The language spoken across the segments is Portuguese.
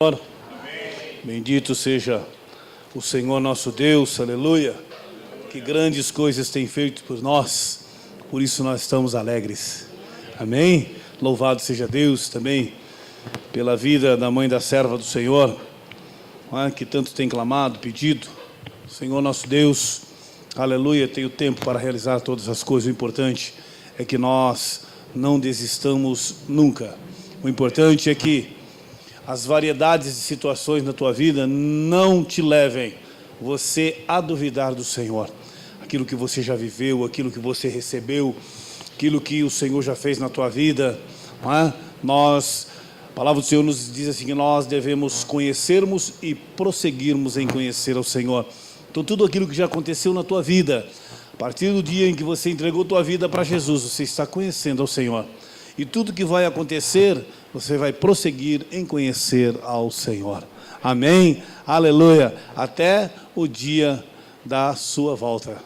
Amém. Bendito seja o Senhor nosso Deus, aleluia, que grandes coisas tem feito por nós, por isso nós estamos alegres, amém? Louvado seja Deus também pela vida da mãe da serva do Senhor, que tanto tem clamado, pedido. Senhor nosso Deus, aleluia, tem o tempo para realizar todas as coisas. O importante é que nós não desistamos nunca. O importante é que as variedades de situações na tua vida não te levem você a duvidar do Senhor. Aquilo que você já viveu, aquilo que você recebeu, aquilo que o Senhor já fez na tua vida, a palavra do Senhor nos diz assim, que nós devemos conhecermos e prosseguirmos em conhecer ao Senhor. Então tudo aquilo que já aconteceu na tua vida, a partir do dia em que você entregou tua vida para Jesus, você está conhecendo ao Senhor. E tudo que vai acontecer, você vai prosseguir em conhecer ao Senhor. Amém? Aleluia. Até o dia da sua volta.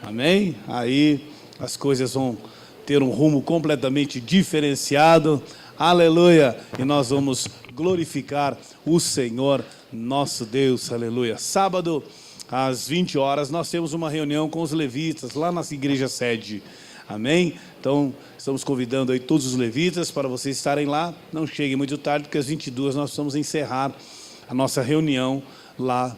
Amém? Aí as coisas vão ter um rumo completamente diferenciado. Aleluia. E nós vamos glorificar o Senhor, nosso Deus. Aleluia. Sábado, às 20 horas, nós temos uma reunião com os levitas, lá na igreja sede. Amém? Então, estamos convidando aí todos os levitas para vocês estarem lá. Não cheguem muito tarde, porque às 22 nós vamos encerrar a nossa reunião lá,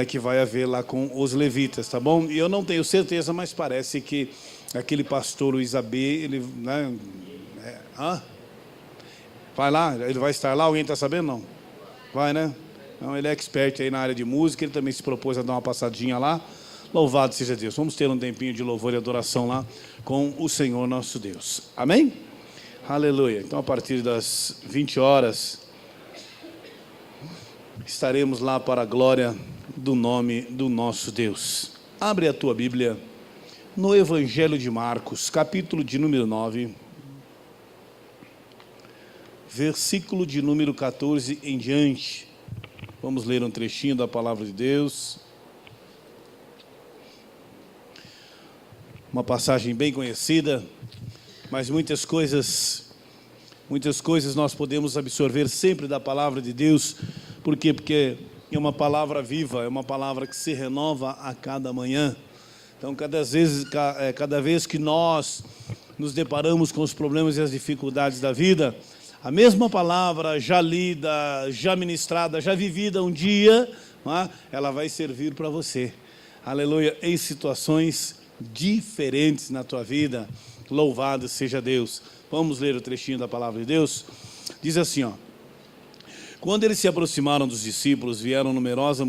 que vai haver lá com os levitas, tá bom? E eu não tenho certeza, mas parece que aquele pastor, o Isabê, ele... Vai lá? Ele vai estar lá? Alguém está sabendo? Não? Vai, né? Então, ele é expert aí na área de música, ele também se propôs a dar uma passadinha lá. Louvado seja Deus. Vamos ter um tempinho de louvor e adoração lá com o Senhor nosso Deus. Amém? Aleluia. Então, a partir das 20 horas, estaremos lá para a glória do nome do nosso Deus. Abre a tua Bíblia no Evangelho de Marcos, capítulo de número 9, versículo de número 14 em diante. Vamos ler um trechinho da palavra de Deus. Uma passagem bem conhecida, mas muitas coisas nós podemos absorver sempre da palavra de Deus. Por quê? Porque é uma palavra viva, é uma palavra que se renova a cada manhã. Então, cada vez que nós nos deparamos com os problemas e as dificuldades da vida, a mesma palavra já lida, já ministrada, já vivida um dia, ela vai servir para você. Aleluia, em situações diferentes na tua vida. Louvado seja Deus. Vamos ler o trechinho da palavra de Deus. Diz assim, quando eles se aproximaram dos discípulos, viram numerosa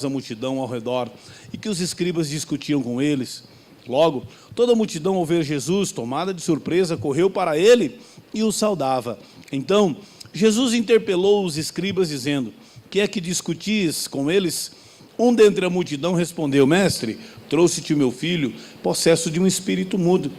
multidão ao redor, e que os escribas discutiam com eles. Logo, toda a multidão, ao ver Jesus, tomada de surpresa, correu para ele e o saudava. Então, Jesus interpelou os escribas, dizendo: que é que discutis com eles? Um dentre a multidão respondeu: Mestre, trouxe-te o meu filho, possesso de um espírito mudo.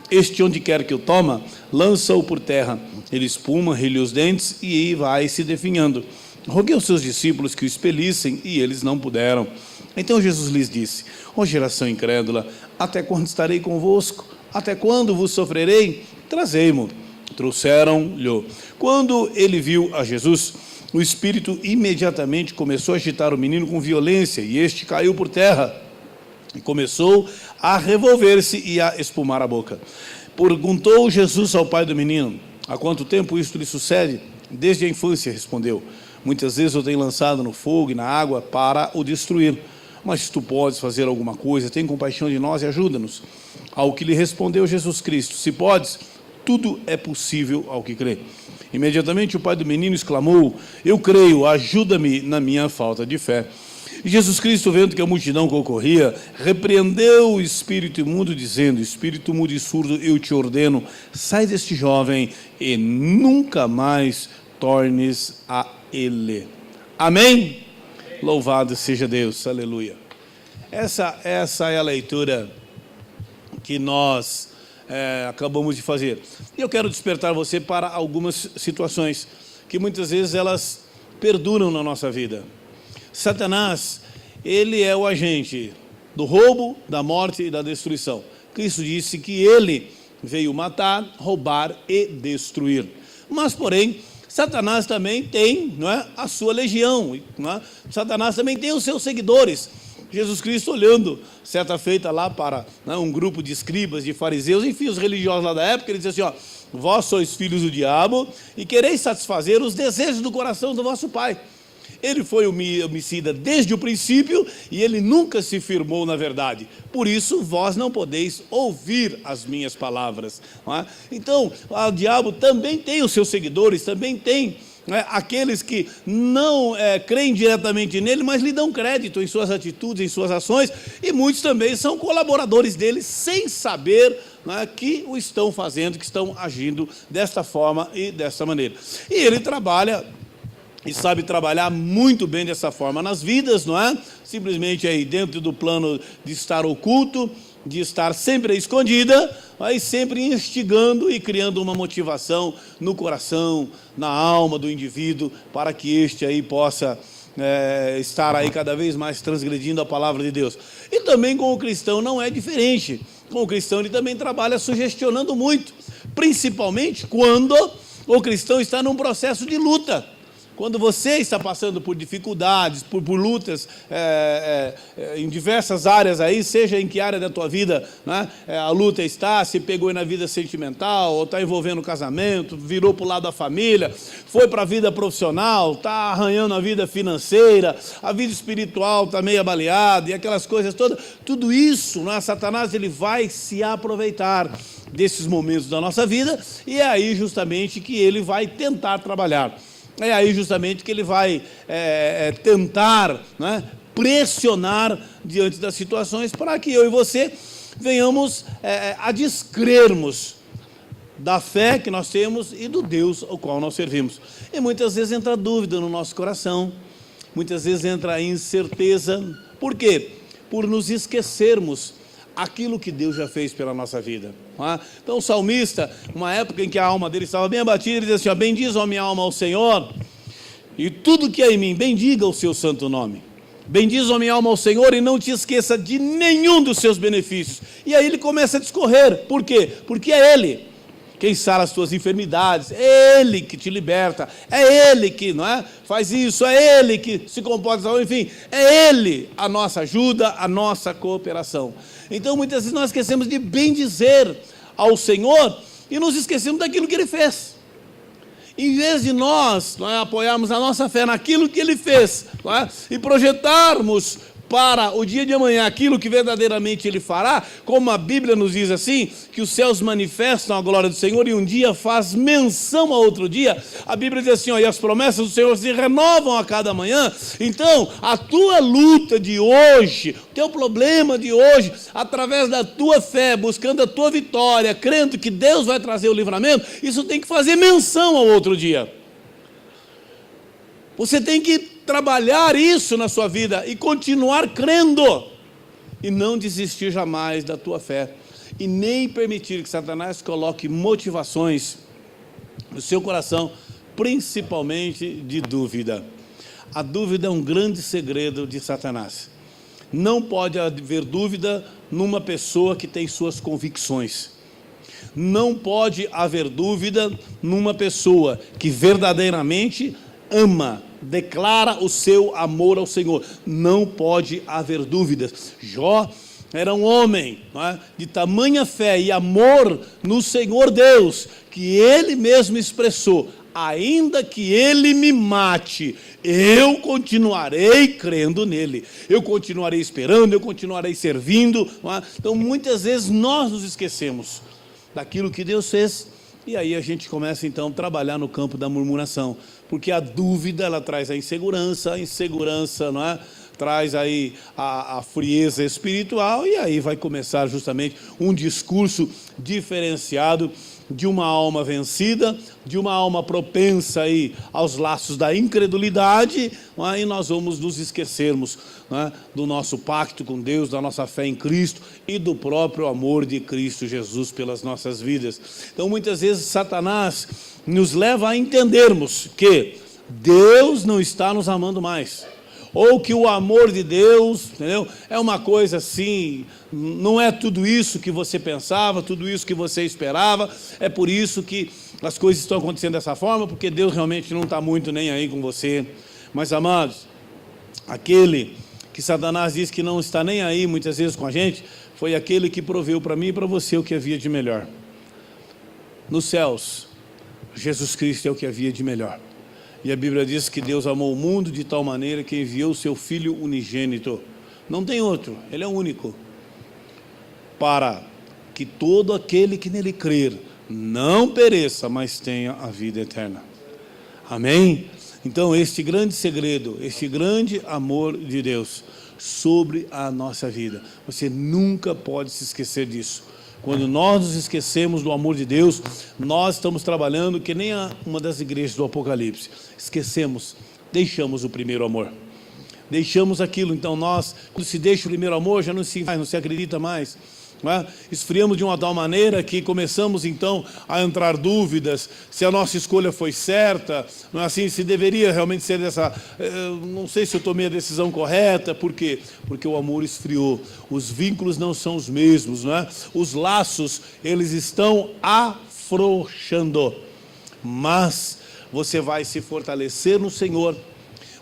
Este, onde quer que o toma, lança-o por terra. Ele espuma, rilha os dentes e vai se definhando. Roguei aos seus discípulos que o expelissem, e eles não puderam. Então Jesus lhes disse: ó geração incrédula, até quando estarei convosco? Até quando vos sofrerei? Trazei-mo. Trouxeram-lhe. Quando ele viu a Jesus, o espírito imediatamente começou a agitar o menino com violência, e este caiu por terra, e começou a revolver-se e a espumar a boca. Perguntou Jesus ao pai do menino: há quanto tempo isto lhe sucede? Desde a infância, respondeu. Muitas vezes eu tenho lançado no fogo e na água para o destruir. Mas se tu podes fazer alguma coisa, tem compaixão de nós e ajuda-nos. Ao que lhe respondeu Jesus Cristo: se podes, tudo é possível ao que crê. Imediatamente o pai do menino exclamou: eu creio, ajuda-me na minha falta de fé. E Jesus Cristo, vendo que a multidão concorria, repreendeu o espírito imundo, dizendo: espírito mudo e surdo, eu te ordeno, sai deste jovem e nunca mais tornes a ele. Amém? Louvado seja Deus, aleluia. Essa é a leitura que nós acabamos de fazer. E eu quero despertar você para algumas situações que muitas vezes elas perduram na nossa vida. Satanás, ele é o agente do roubo, da morte e da destruição. Cristo disse que ele veio matar, roubar e destruir. Mas, porém, Satanás também tem, não é, a sua legião, não é? Satanás também tem os seus seguidores. Jesus Cristo olhando, certa feita lá para, né, um grupo de escribas, de fariseus, enfim, os religiosos lá da época, ele diz assim, ó, vós sois filhos do diabo e quereis satisfazer os desejos do coração do vosso pai. Ele foi homicida desde o princípio e ele nunca se firmou na verdade. Por isso, vós não podeis ouvir as minhas palavras. Não é? Então, o diabo também tem os seus seguidores, também tem, né, aqueles que não creem diretamente nele, mas lhe dão crédito em suas atitudes, em suas ações, e muitos também são colaboradores dele, sem saber, né, que o estão fazendo, que estão agindo desta forma e desta maneira. E ele trabalha e sabe trabalhar muito bem dessa forma nas vidas, não é? Simplesmente aí dentro do plano de estar oculto, de estar sempre escondida, mas sempre instigando e criando uma motivação no coração, na alma do indivíduo, para que este aí possa estar aí cada vez mais transgredindo a palavra de Deus. E também com o cristão não é diferente. Com o cristão ele também trabalha sugestionando muito, principalmente quando o cristão está num processo de luta. Quando você está passando por dificuldades, por lutas em diversas áreas aí, seja em que área da tua vida, né, a luta está, se pegou na vida sentimental, ou está envolvendo o casamento, virou para o lado da família, foi para a vida profissional, está arranhando a vida financeira, a vida espiritual está meio abaleada, e aquelas coisas todas, tudo isso, né, Satanás ele vai se aproveitar desses momentos da nossa vida, e é aí justamente que ele vai tentar trabalhar. É aí justamente que ele vai tentar, né, pressionar diante das situações para que eu e você venhamos a descrermos da fé que nós temos e do Deus ao qual nós servimos. E muitas vezes entra dúvida no nosso coração, muitas vezes entra a incerteza. Por quê? Por nos esquecermos aquilo que Deus já fez pela nossa vida. Então o salmista, uma época em que a alma dele estava bem abatida, ele diz assim, ó, bendiz a minha alma ao Senhor, e tudo que é em mim, bendiga o seu santo nome. Bendiz a minha alma ao Senhor e não te esqueça de nenhum dos seus benefícios. E aí ele começa a discorrer. Por quê? Porque é Ele quem sara as tuas enfermidades, é Ele que te liberta, é Ele que, não é, faz isso, é Ele que se comporta, enfim, é Ele a nossa ajuda, a nossa cooperação. Então muitas vezes nós esquecemos de bendizer ao Senhor e nos esquecemos daquilo que Ele fez. Em vez de nós, não é, apoiarmos a nossa fé naquilo que Ele fez, não é, e projetarmos para o dia de amanhã aquilo que verdadeiramente Ele fará, como a Bíblia nos diz assim, que os céus manifestam a glória do Senhor e um dia faz menção a outro dia. A Bíblia diz assim, ó, e as promessas do Senhor se renovam a cada manhã. Então a tua luta de hoje, o teu problema de hoje, através da tua fé, buscando a tua vitória, crendo que Deus vai trazer o livramento, isso tem que fazer menção ao outro dia. Você tem que trabalhar isso na sua vida e continuar crendo e não desistir jamais da tua fé e nem permitir que Satanás coloque motivações no seu coração, principalmente de dúvida. A dúvida é um grande segredo de Satanás. Não pode haver dúvida numa pessoa que tem suas convicções. Não pode haver dúvida numa pessoa que verdadeiramente ama, declara o seu amor ao Senhor. Não pode haver dúvidas. Jó era um homem, não é, de tamanha fé e amor no Senhor Deus, que ele mesmo expressou, ainda que ele me mate, eu continuarei crendo nele, eu continuarei esperando, eu continuarei servindo, não é? Então muitas vezes nós nos esquecemos daquilo que Deus fez, e aí a gente começa então a trabalhar no campo da murmuração, porque a dúvida ela traz a insegurança não é? Traz aí a frieza espiritual, e aí vai começar justamente um discurso diferenciado de uma alma vencida, de uma alma propensa aí aos laços da incredulidade, não é? E nós vamos nos esquecermos, não é, do nosso pacto com Deus, da nossa fé em Cristo e do próprio amor de Cristo Jesus pelas nossas vidas. Então muitas vezes Satanás nos leva a entendermos que Deus não está nos amando mais, ou que o amor de Deus, entendeu, é uma coisa assim, não é tudo isso que você pensava, tudo isso que você esperava. É por isso que as coisas estão acontecendo dessa forma, porque Deus realmente não está muito nem aí com você. Mas, amados, aquele que Satanás diz que não está nem aí muitas vezes com a gente, foi aquele que proveu para mim e para você o que havia de melhor. Nos céus, Jesus Cristo é o que havia de melhor. E a Bíblia diz que Deus amou o mundo de tal maneira que enviou o seu Filho unigênito. Não tem outro, Ele é único. Para que todo aquele que nele crer não pereça, mas tenha a vida eterna. Amém? Então, este grande segredo, este grande amor de Deus sobre a nossa vida, você nunca pode se esquecer disso. Quando nós nos esquecemos do amor de Deus, nós estamos trabalhando que nem uma das igrejas do Apocalipse. Esquecemos, deixamos o primeiro amor. Deixamos aquilo, então nós, quando se deixa o primeiro amor, já não se acredita mais. Não é? Esfriamos de uma tal maneira que começamos então a entrar dúvidas se a nossa escolha foi certa, não é assim, se deveria realmente ser dessa, não sei se eu tomei a decisão correta. Por quê? Porque o amor esfriou, os vínculos não são os mesmos, não é? Os laços, eles estão afrouxando, mas você vai se fortalecer no Senhor,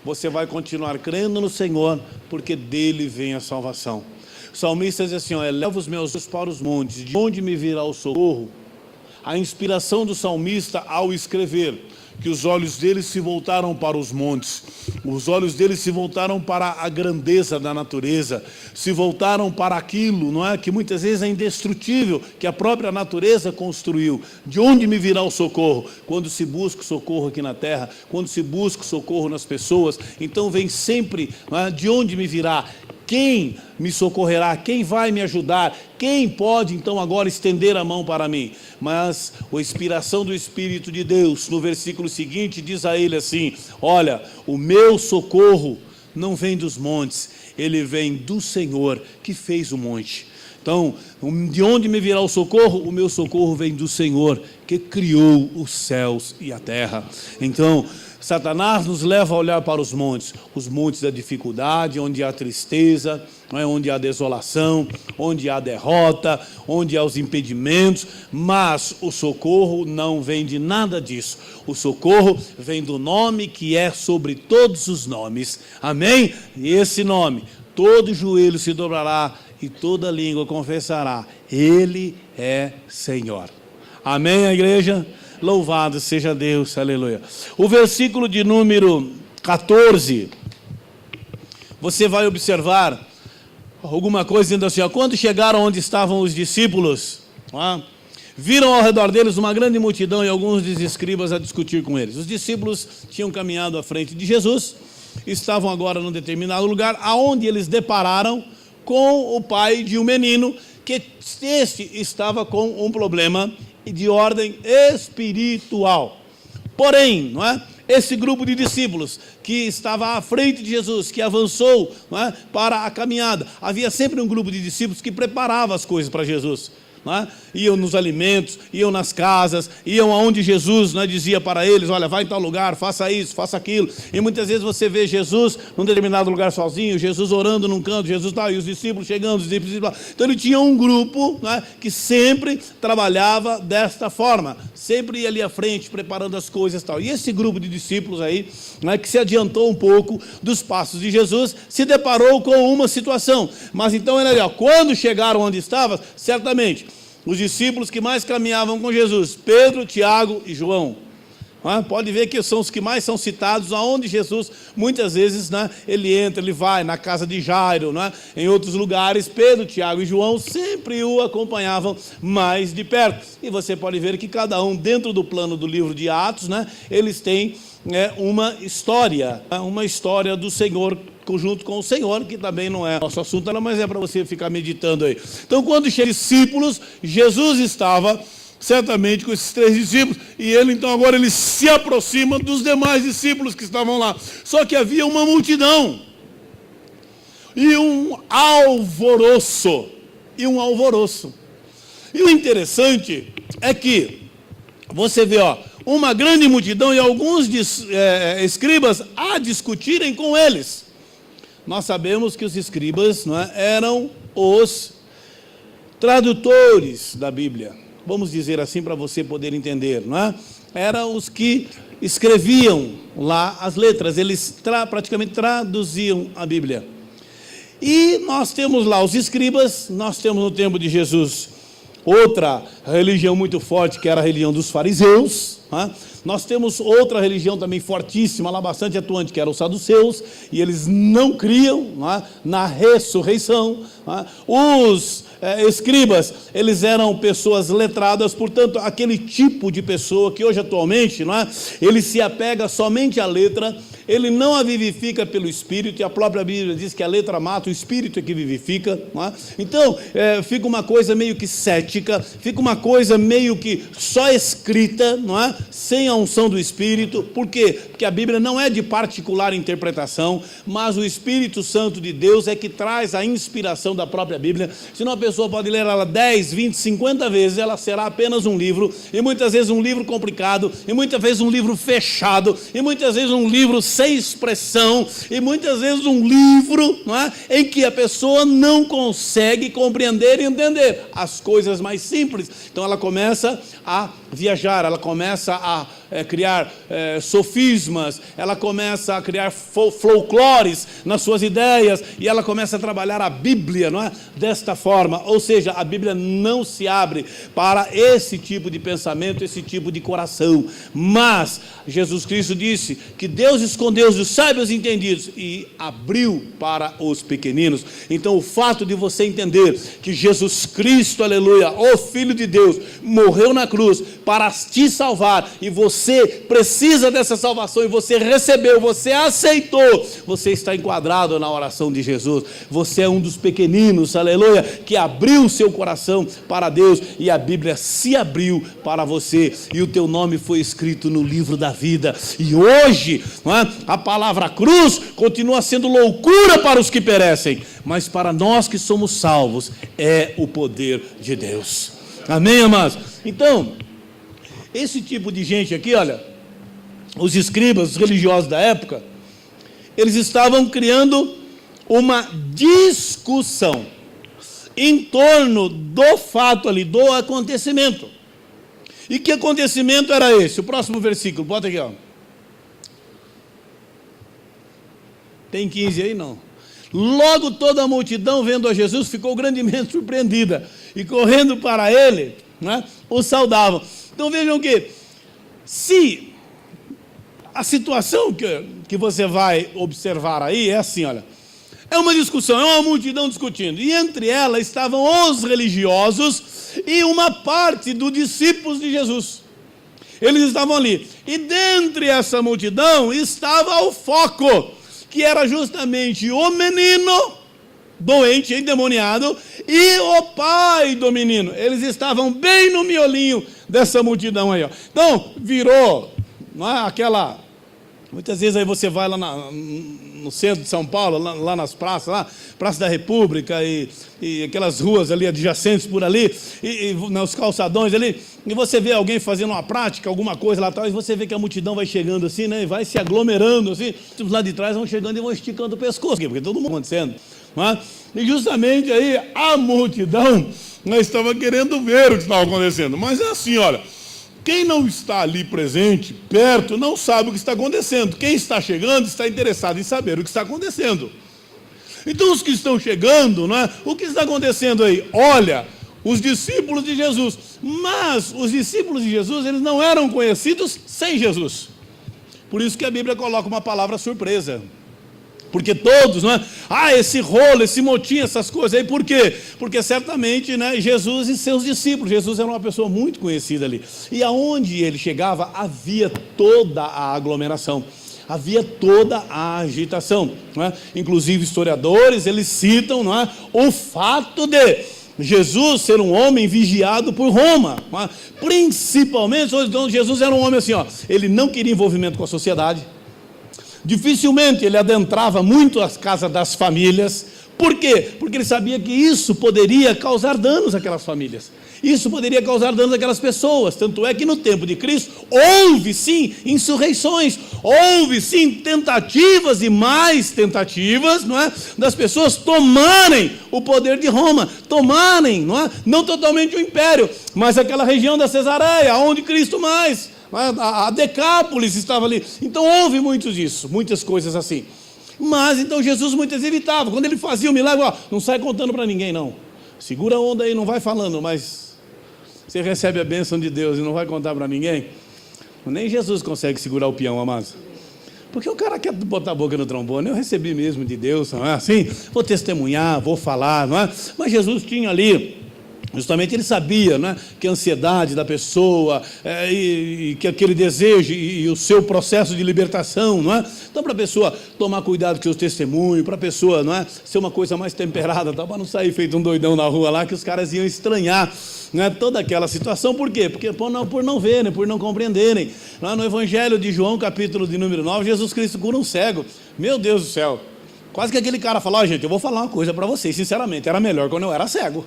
você vai continuar crendo no Senhor, porque dele vem a salvação. O salmista diz assim, eleva os meus olhos para os montes, de onde me virá o socorro? A inspiração do salmista ao escrever, que os olhos dele se voltaram para os montes, os olhos dele se voltaram para a grandeza da natureza, se voltaram para aquilo, não é, que muitas vezes é indestrutível, que a própria natureza construiu. De onde me virá o socorro? Quando se busca o socorro aqui na terra, quando se busca o socorro nas pessoas, então vem sempre, não é, de onde me virá? Quem me socorrerá? Quem vai me ajudar? Quem pode então agora estender a mão para mim? Mas a inspiração do Espírito de Deus, no versículo seguinte, diz a ele assim, olha, o meu socorro não vem dos montes, ele vem do Senhor que fez o monte. Então, de onde me virá o socorro? O meu socorro vem do Senhor que criou os céus e a terra. Então, Satanás nos leva a olhar para os montes da dificuldade, onde há tristeza, onde há desolação, onde há derrota, onde há os impedimentos, mas o socorro não vem de nada disso. O socorro vem do nome que é sobre todos os nomes. Amém? E esse nome, todo joelho se dobrará e toda língua confessará, Ele é Senhor. Amém, a igreja? Louvado seja Deus, aleluia. O versículo de número 14, você vai observar alguma coisa dizendo assim, quando chegaram onde estavam os discípulos, viram ao redor deles uma grande multidão e alguns dos escribas a discutir com eles. Os discípulos tinham caminhado à frente de Jesus, estavam agora num determinado lugar, aonde eles depararam com o pai de um menino, que este estava com um problema de ordem espiritual. Porém, não é? Esse grupo de discípulos que estava à frente de Jesus, que avançou, não é, para a caminhada, havia sempre um grupo de discípulos que preparava as coisas para Jesus. Não é? Iam nos alimentos, iam nas casas, iam aonde Jesus, não é, dizia para eles, olha, vai em tal lugar, faça isso, faça aquilo. E muitas vezes você vê Jesus num determinado lugar sozinho, Jesus orando num canto, Jesus tal, e os discípulos chegando, os discípulos. Então ele tinha um grupo, não é, que sempre trabalhava desta forma, sempre ia ali à frente, preparando as coisas tal. E esse grupo de discípulos aí, não é, que se adiantou um pouco dos passos de Jesus, se deparou com uma situação. Mas então ele, quando chegaram onde estava, certamente os discípulos que mais caminhavam com Jesus, Pedro, Tiago e João. Pode ver que são os que mais são citados, aonde Jesus, muitas vezes, né, ele entra, ele vai na casa de Jairo, né, em outros lugares, Pedro, Tiago e João sempre o acompanhavam mais de perto. E você pode ver que cada um, dentro do plano do livro de Atos, né, eles têm uma história do Senhor, junto com o Senhor, que também não é nosso assunto, mas é para você ficar meditando aí. Então, quando chegam os discípulos, Jesus estava certamente com esses 3 discípulos, e ele então agora ele se aproxima dos demais discípulos que estavam lá. Só que havia uma multidão, e um alvoroço. E o interessante é que você vê, uma grande multidão e alguns escribas a discutirem com eles. Nós sabemos que os escribas, não é, eram os tradutores da Bíblia, vamos dizer assim para você poder entender, não é? Eram os que escreviam lá as letras, eles praticamente traduziam a Bíblia. E nós temos lá os escribas, nós temos no tempo de Jesus outra religião muito forte, que era a religião dos fariseus, né? Nós temos outra religião também fortíssima, lá bastante atuante, que eram os saduceus, e eles não criam, né, na ressurreição, né? Os escribas, eles eram pessoas letradas, portanto, aquele tipo de pessoa que hoje atualmente, não é, ele se apega somente à letra, ele não a vivifica pelo Espírito, e a própria Bíblia diz que a letra mata, o Espírito é que vivifica, não é? Então, fica uma coisa meio que cética, fica uma coisa meio que só escrita, não é? Sem a unção do Espírito. Por quê? Porque a Bíblia não é de particular interpretação, mas o Espírito Santo de Deus é que traz a inspiração da própria Bíblia. Senão a pessoa pode ler ela 10, 20, 50 vezes, ela será apenas um livro, e muitas vezes um livro complicado, e muitas vezes um livro fechado, e muitas vezes um livro sem expressão, e muitas vezes um livro, não é, em que a pessoa não consegue compreender e entender as coisas mais simples. Então ela começa a viajar, ela começa a criar sofismas, ela começa a criar folclores nas suas ideias, e ela começa a trabalhar a Bíblia, não é, desta forma. Ou seja, a Bíblia não se abre para esse tipo de pensamento, esse tipo de coração. Mas Jesus Cristo disse que Deus escondeu dos sábios e entendidos e abriu para os pequeninos. Então o fato de você entender que Jesus Cristo, aleluia, o Filho de Deus, morreu na cruz para te salvar, e você precisa dessa salvação, e você recebeu, você aceitou, você está enquadrado na oração de Jesus. Você é um dos pequeninos, aleluia, que abriu o seu coração para Deus, e a Bíblia se abriu para você, e o teu nome foi escrito no livro da vida. E hoje, não é, a palavra cruz continua sendo loucura para os que perecem, mas para nós que somos salvos é o poder de Deus. Amém, amados? Então, esse tipo de gente aqui, olha, os escribas, os religiosos da época, eles estavam criando uma discussão em torno do fato ali, do acontecimento. E que acontecimento era esse? O próximo versículo, bota aqui, ó. Tem 15 aí? Não. Logo toda a multidão, vendo a Jesus, ficou grandemente surpreendida, e correndo para ele, né, o saudavam. Então vejam que, se a situação que você vai observar aí é assim, olha, é uma discussão, é uma multidão discutindo, e entre ela estavam os religiosos e uma parte dos discípulos de Jesus. Eles estavam ali, e dentre essa multidão estava o foco, que era justamente o menino doente, endemoniado, e o pai do menino. Eles estavam bem no miolinho dessa multidão aí, ó. Então, virou, não é, aquela... Muitas vezes aí você vai lá no centro de São Paulo, lá nas praças, lá, Praça da República e aquelas ruas ali adjacentes por ali, e nos calçadões ali, e você vê alguém fazendo uma prática, alguma coisa lá atrás, e você vê que a multidão vai chegando assim, né, e vai se aglomerando assim, os lá de trás vão chegando e vão esticando o pescoço, porque todo mundo acontecendo. Não é? E justamente aí a multidão não estava querendo ver o que estava acontecendo, mas é assim, olha, quem não está ali presente, perto, não sabe o que está acontecendo. Quem está chegando está interessado em saber o que está acontecendo. Então os que estão chegando, não é? O que está acontecendo aí? Olha, os discípulos de Jesus. Mas os discípulos de Jesus, eles não eram conhecidos sem Jesus. Por isso que a Bíblia coloca uma palavra surpresa. Porque todos, não é? Esse rolo, esse motim, essas coisas aí, por quê? Porque certamente, né, Jesus e seus discípulos, Jesus era uma pessoa muito conhecida ali, e aonde ele chegava, havia toda a aglomeração, havia toda a agitação, não é? Inclusive historiadores, eles citam, não é, o fato de Jesus ser um homem vigiado por Roma, não é? Principalmente, então, Jesus era um homem assim, ó, ele não queria envolvimento com a sociedade. Dificilmente ele adentrava muito as casas das famílias. Por quê? Porque ele sabia que isso poderia causar danos àquelas famílias. Isso poderia causar danos àquelas pessoas. Tanto é que no tempo de Cristo houve sim insurreições, houve sim tentativas e mais tentativas, não é, das pessoas tomarem o poder de Roma, tomarem, não totalmente o império, mas aquela região da Cesareia, onde Cristo mais, a Decápolis estava ali. Então houve muitas coisas assim. Mas então Jesus muitas vezes evitava. Quando ele fazia o milagre, não sai contando para ninguém não. Segura a onda aí, não vai falando, mas você recebe a bênção de Deus e não vai contar para ninguém. Nem Jesus consegue segurar o peão, amados. Porque o cara quer botar a boca no trombone. Eu recebi mesmo de Deus, não é assim? Vou testemunhar, vou falar, não é? Mas Jesus tinha ali, justamente ele sabia, não é, que a ansiedade da pessoa, e que aquele desejo e o seu processo de libertação, não é? Então, para a pessoa tomar cuidado com seus testemunhos, para a pessoa, não é, ser uma coisa mais temperada, tá, para não sair feito um doidão na rua lá, que os caras iam estranhar, não é, toda aquela situação. Por quê? Porque por não verem, por não compreenderem. Lá no Evangelho de João, capítulo de número 9, Jesus Cristo cura um cego. Meu Deus do céu, quase que aquele cara falou: gente, eu vou falar uma coisa para vocês, sinceramente, era melhor quando eu era cego.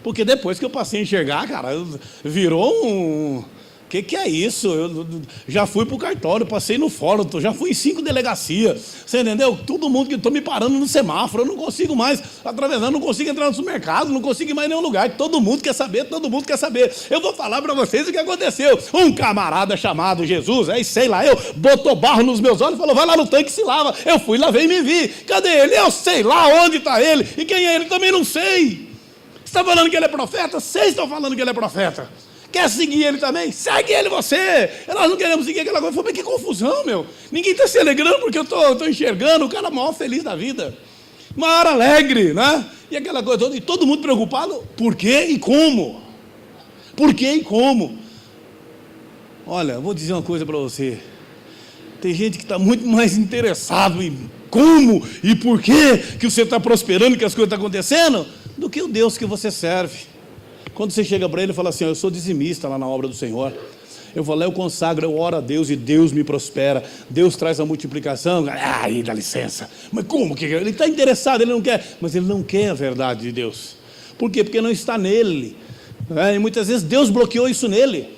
Porque depois que eu passei a enxergar, cara, virou um... Que é isso? Eu já fui para o cartório, passei no fórum, já fui em 5 delegacias, você entendeu? Todo mundo que estou me parando no semáforo, eu não consigo mais atravessar, não consigo entrar no supermercado, não consigo ir mais em nenhum lugar. Todo mundo quer saber, todo mundo quer saber. Eu vou falar para vocês o que aconteceu. Um camarada chamado Jesus, sei lá, botou barro nos meus olhos e falou: vai lá no tanque e se lava. Eu fui, lavei e me vi. Cadê ele? Eu sei lá onde está ele. E quem é ele também não sei. Você está falando que ele é profeta? Vocês estão falando que ele é profeta. Quer seguir ele também? Segue ele você. Nós não queremos seguir aquela coisa. Mas que confusão, meu. Ninguém está se alegrando porque eu estou enxergando o cara maior feliz da vida. Maior alegre, né? E aquela coisa toda. E todo mundo preocupado. Por quê e como? Por quê e como? Olha, eu vou dizer uma coisa para você. Tem gente que está muito mais interessado em como e por quê que você está prosperando, que as coisas estão acontecendo, do que o Deus que você serve. Quando você chega para ele e fala assim: eu sou dizimista lá na obra do Senhor, eu vou lá, eu consagro, eu oro a Deus e Deus me prospera, Deus traz a multiplicação. Aí dá licença, mas como que ele está interessado? Ele não quer, mas ele não quer a verdade de Deus. Por quê? Porque não está nele, e muitas vezes Deus bloqueou isso nele,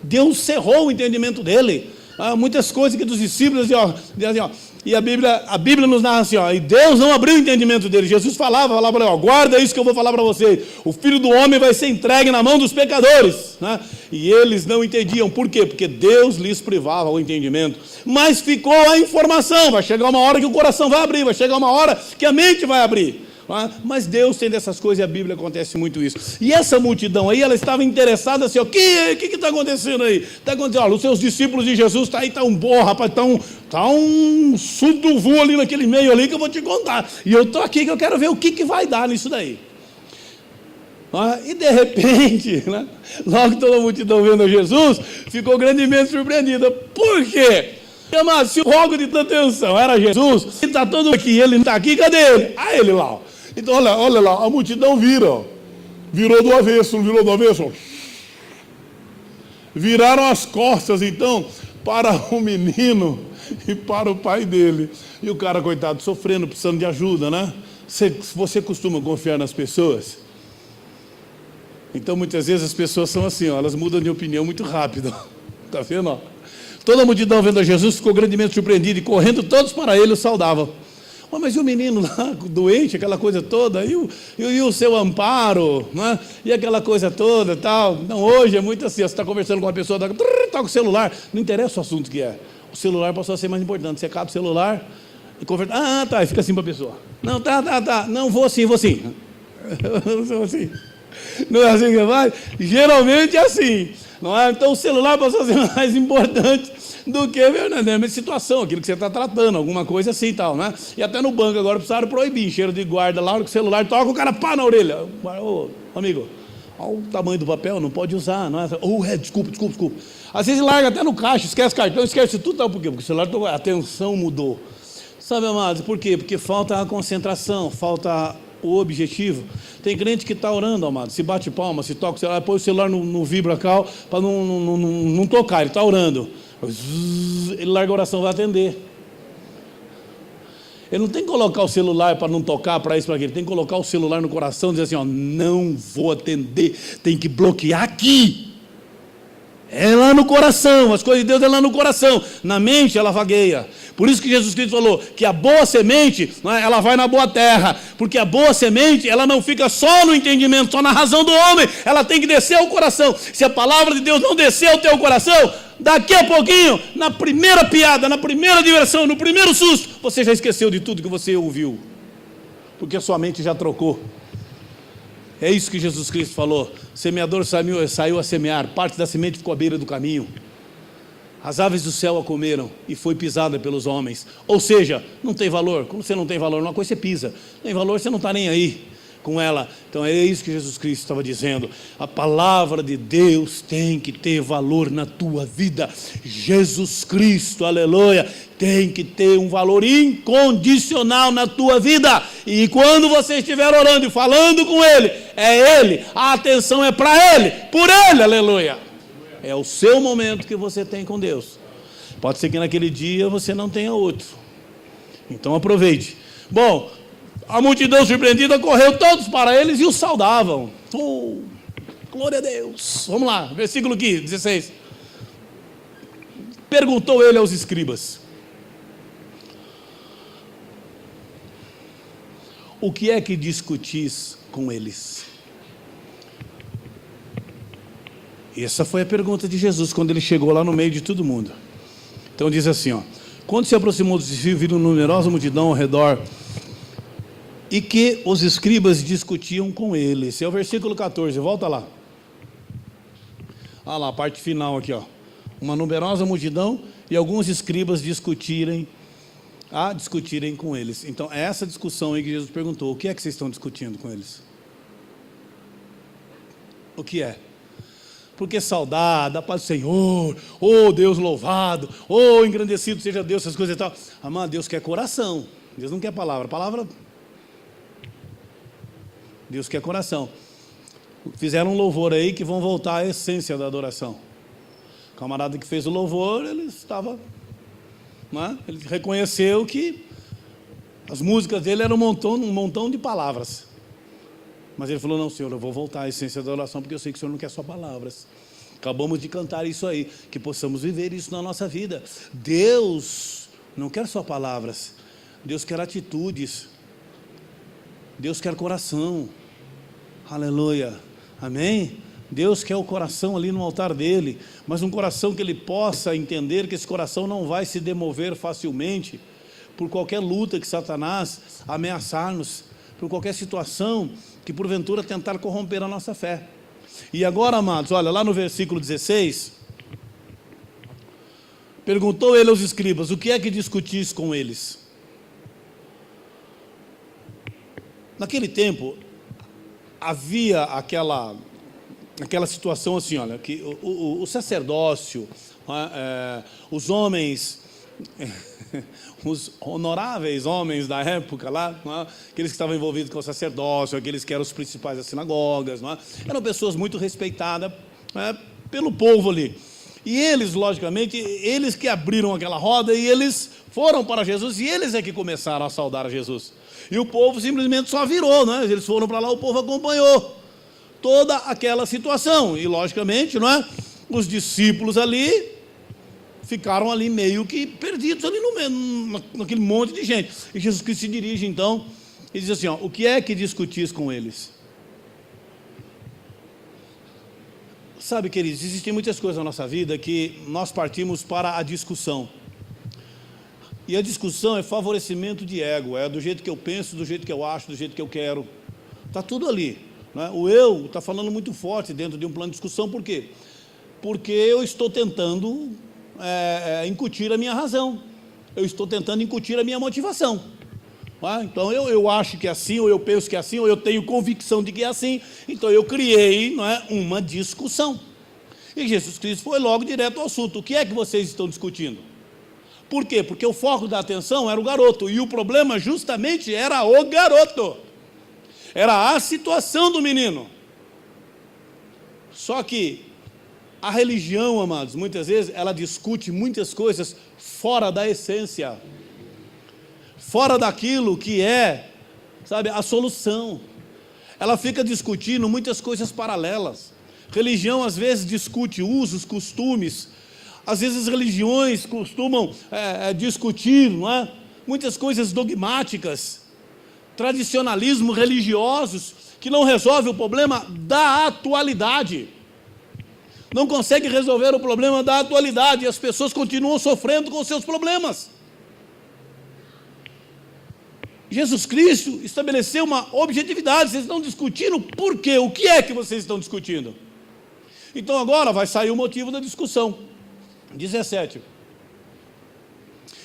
Deus cerrou o entendimento dele. Muitas coisas que dos discípulos dizem, e a Bíblia nos narra assim, e Deus não abriu o entendimento dele. Jesus falava para ele: guarda isso que eu vou falar para vocês, o Filho do Homem vai ser entregue na mão dos pecadores, né? E eles não entendiam. Por quê? Porque Deus lhes privava o entendimento, mas ficou a informação. Vai chegar uma hora que o coração vai abrir, vai chegar uma hora que a mente vai abrir. Mas Deus tem dessas coisas, e a Bíblia acontece muito isso. E essa multidão aí, ela estava interessada assim: o que está acontecendo aí? Está acontecendo, olha, os seus discípulos de Jesus está aí, está um bom, rapaz, está um suduvu ali naquele meio ali que eu vou te contar. E eu estou aqui que eu quero ver o que vai dar nisso daí. E de repente, né, logo toda a multidão vendo Jesus, ficou grandemente surpreendida. Por quê? Mas se o rogo de tanta atenção era Jesus, e está todo mundo aqui, ele não está aqui, cadê ele? Ele lá. Então, olha lá, a multidão virou do avesso, não virou do avesso? Viraram as costas, então, para o menino e para o pai dele. E o cara, coitado, sofrendo, precisando de ajuda, né? Você costuma confiar nas pessoas? Então, muitas vezes as pessoas são assim, elas mudam de opinião muito rápido. Está vendo? Toda a multidão vendo a Jesus ficou grandemente surpreendida e correndo todos para ele o saudavam. Mas e o menino lá, doente, aquela coisa toda, e o seu amparo, né? E aquela coisa toda, tal. Não, hoje é muito assim, você está conversando com uma pessoa, toca o celular, não interessa o assunto que é. O celular passou a ser mais importante. Você acaba o celular e conversa, tá, e fica assim para a pessoa. Não, tá, não, vou sim. Vou assim. Não é assim que vai? Geralmente é assim. Não é? Então o celular passou a ser mais importante do que verdadeiramente situação, aquilo que você está tratando, alguma coisa assim e tal, né? E até no banco agora precisaram proibir, cheiro de guarda lá, hora que o celular toca, o cara pá na orelha. Ô, amigo, olha o tamanho do papel, não pode usar, não é? Desculpa. Às vezes larga até no caixa, esquece cartão, esquece tudo, tal, por quê? Porque o celular, a atenção mudou. Sabe, amados, por quê? Porque falta a concentração, falta o objetivo. Tem crente que está orando, amado, se bate palma, se toca o celular, põe o celular no vibracal para não tocar, ele está orando. Ele larga a oração, vai atender. Ele não tem que colocar o celular para não tocar, para isso, para aquilo. Ele tem que colocar o celular no coração e dizer assim, ó, não vou atender, tem que bloquear aqui. É lá no coração, as coisas de Deus é lá no coração. Na mente ela vagueia. Por isso que Jesus Cristo falou que a boa semente, ela vai na boa terra. Porque a boa semente, ela não fica só no entendimento, só na razão do homem. Ela tem que descer ao coração. Se a palavra de Deus não descer ao teu coração, daqui a pouquinho, na primeira piada, na primeira diversão, no primeiro susto, você já esqueceu de tudo que você ouviu. Porque a sua mente já trocou. É isso que Jesus Cristo falou. O semeador saiu a semear, parte da semente ficou à beira do caminho. As aves do céu a comeram e foi pisada pelos homens. Ou seja, não tem valor. Como você não tem valor numa coisa, você pisa. Não tem valor, você não está nem aí com ela. Então é isso que Jesus Cristo estava dizendo. A palavra de Deus tem que ter valor na tua vida. Jesus Cristo, aleluia, tem que ter um valor incondicional na tua vida. E quando você estiver orando e falando com Ele, é Ele, a atenção é para Ele, por Ele, aleluia. É o seu momento que você tem com Deus. Pode ser que naquele dia você não tenha outro. Então aproveite. Bom, a multidão surpreendida correu todos para eles e os saudavam. Oh, glória a Deus. Vamos lá, versículo 15, 16. Perguntou ele aos escribas: o que é que discutis com eles? Essa foi a pergunta de Jesus quando ele chegou lá no meio de todo mundo. Então diz assim, ó: quando se aproximou dos discípulos, viram numerosa multidão ao redor, e que os escribas discutiam com ele. Esse é o versículo 14, volta lá. Ah lá, a parte final aqui, ó. Uma numerosa multidão e alguns escribas discutirem com eles. Então, é essa discussão aí que Jesus perguntou: o que é que vocês estão discutindo com eles? O que é? Porque saudade, a paz do Senhor, oh Deus louvado, oh engrandecido seja Deus, essas coisas e tal. Amado, Deus quer coração, Deus não quer palavra. Deus quer coração. Fizeram um louvor aí que vão voltar à essência da adoração. O camarada que fez o louvor, ele estava, ele reconheceu que as músicas dele eram um montão de palavras. Mas ele falou: não, Senhor, eu vou voltar à essência da oração, porque eu sei que o Senhor não quer só palavras. Acabamos de cantar isso aí, que possamos viver isso na nossa vida. Deus não quer só palavras, Deus quer atitudes, Deus quer coração, aleluia, amém? Deus quer o coração ali no altar dele, mas um coração que ele possa entender que esse coração não vai se demover facilmente por qualquer luta que Satanás ameaçar-nos, por qualquer situação que porventura tentar corromper a nossa fé. E agora, amados, olha, lá no versículo 16, perguntou ele aos escribas: o que é que discutis com eles? Naquele tempo, havia aquela situação assim, olha, que o sacerdócio, os homens, os honoráveis homens da época lá, aqueles que estavam envolvidos com o sacerdócio, aqueles que eram os principais das sinagogas, eram pessoas muito respeitadas pelo povo ali. E eles, logicamente, eles que abriram aquela roda e eles foram para Jesus e eles é que começaram a saudar a Jesus. E o povo simplesmente só virou, eles foram para lá, o povo acompanhou toda aquela situação. E, logicamente, os discípulos ali ficaram ali meio que perdidos ali no meio, naquele monte de gente. E Jesus Cristo se dirige então e diz assim, ó: o que é que discutis com eles? Sabe, queridos, existem muitas coisas na nossa vida que nós partimos para a discussão. E a discussão é favorecimento de ego, é do jeito que eu penso, do jeito que eu acho, do jeito que eu quero. Está tudo ali. O eu está falando muito forte dentro de um plano de discussão. Por quê? Porque eu estou tentando incutir a minha razão. Eu estou tentando incutir a minha motivação. Então eu acho que é assim, ou eu penso que é assim, ou eu tenho convicção de que é assim. Então eu criei uma discussão. E Jesus Cristo foi logo direto ao assunto: o que é que vocês estão discutindo? Por quê? Porque o foco da atenção era o garoto, e o problema justamente era o garoto, era a situação do menino. Só que a religião, amados, muitas vezes ela discute muitas coisas fora da essência, fora daquilo que é, sabe, a solução. Ela fica discutindo muitas coisas paralelas. Religião às vezes discute usos, costumes. Às vezes as religiões costumam discutir, não é? Muitas coisas dogmáticas, tradicionalismo religiosos, que não resolve o problema da atualidade. Não consegue resolver o problema da atualidade, e as pessoas continuam sofrendo com os seus problemas. Jesus Cristo estabeleceu uma objetividade. Vocês estão discutindo por quê? O que é que vocês estão discutindo? Então agora vai sair o motivo da discussão. 17.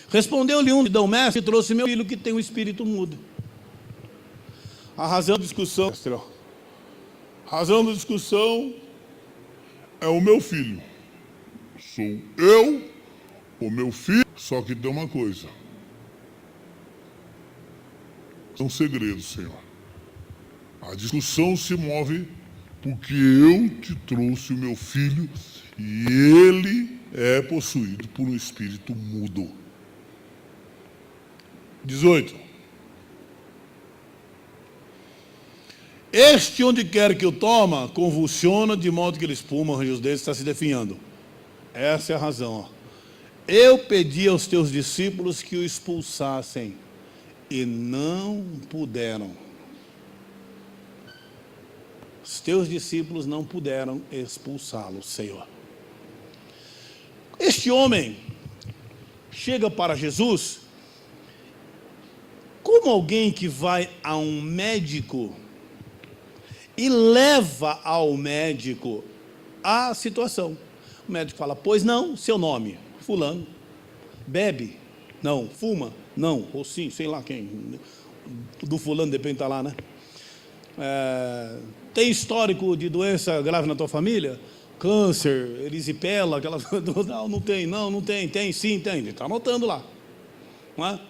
Respondeu-lhe um, então, mestre, trouxe meu filho que tem um espírito mudo. A razão da discussão, é o meu filho. Sou eu, o meu filho. Só que tem uma coisa. É um segredo, Senhor. A discussão se move porque eu te trouxe o meu filho e ele é possuído por um espírito mudo. 18. Este, onde quer que o toma, convulsiona de modo que ele espuma, arranja os dentes, está se definhando. Essa é a razão. Eu pedi aos teus discípulos que o expulsassem e não puderam. Os teus discípulos não puderam expulsá-lo, Senhor. Este homem chega para Jesus como alguém que vai a um médico e leva ao médico a situação. O médico fala, pois não, seu nome, fulano. Bebe? Não. Fuma? Não. Ou sim, sei lá quem. Do fulano, depende, está lá, né? Tem histórico de doença grave na tua família? Câncer, erisipela, aquela... Não tem, não tem. Tem, sim, tem. Ele está anotando lá. Não é?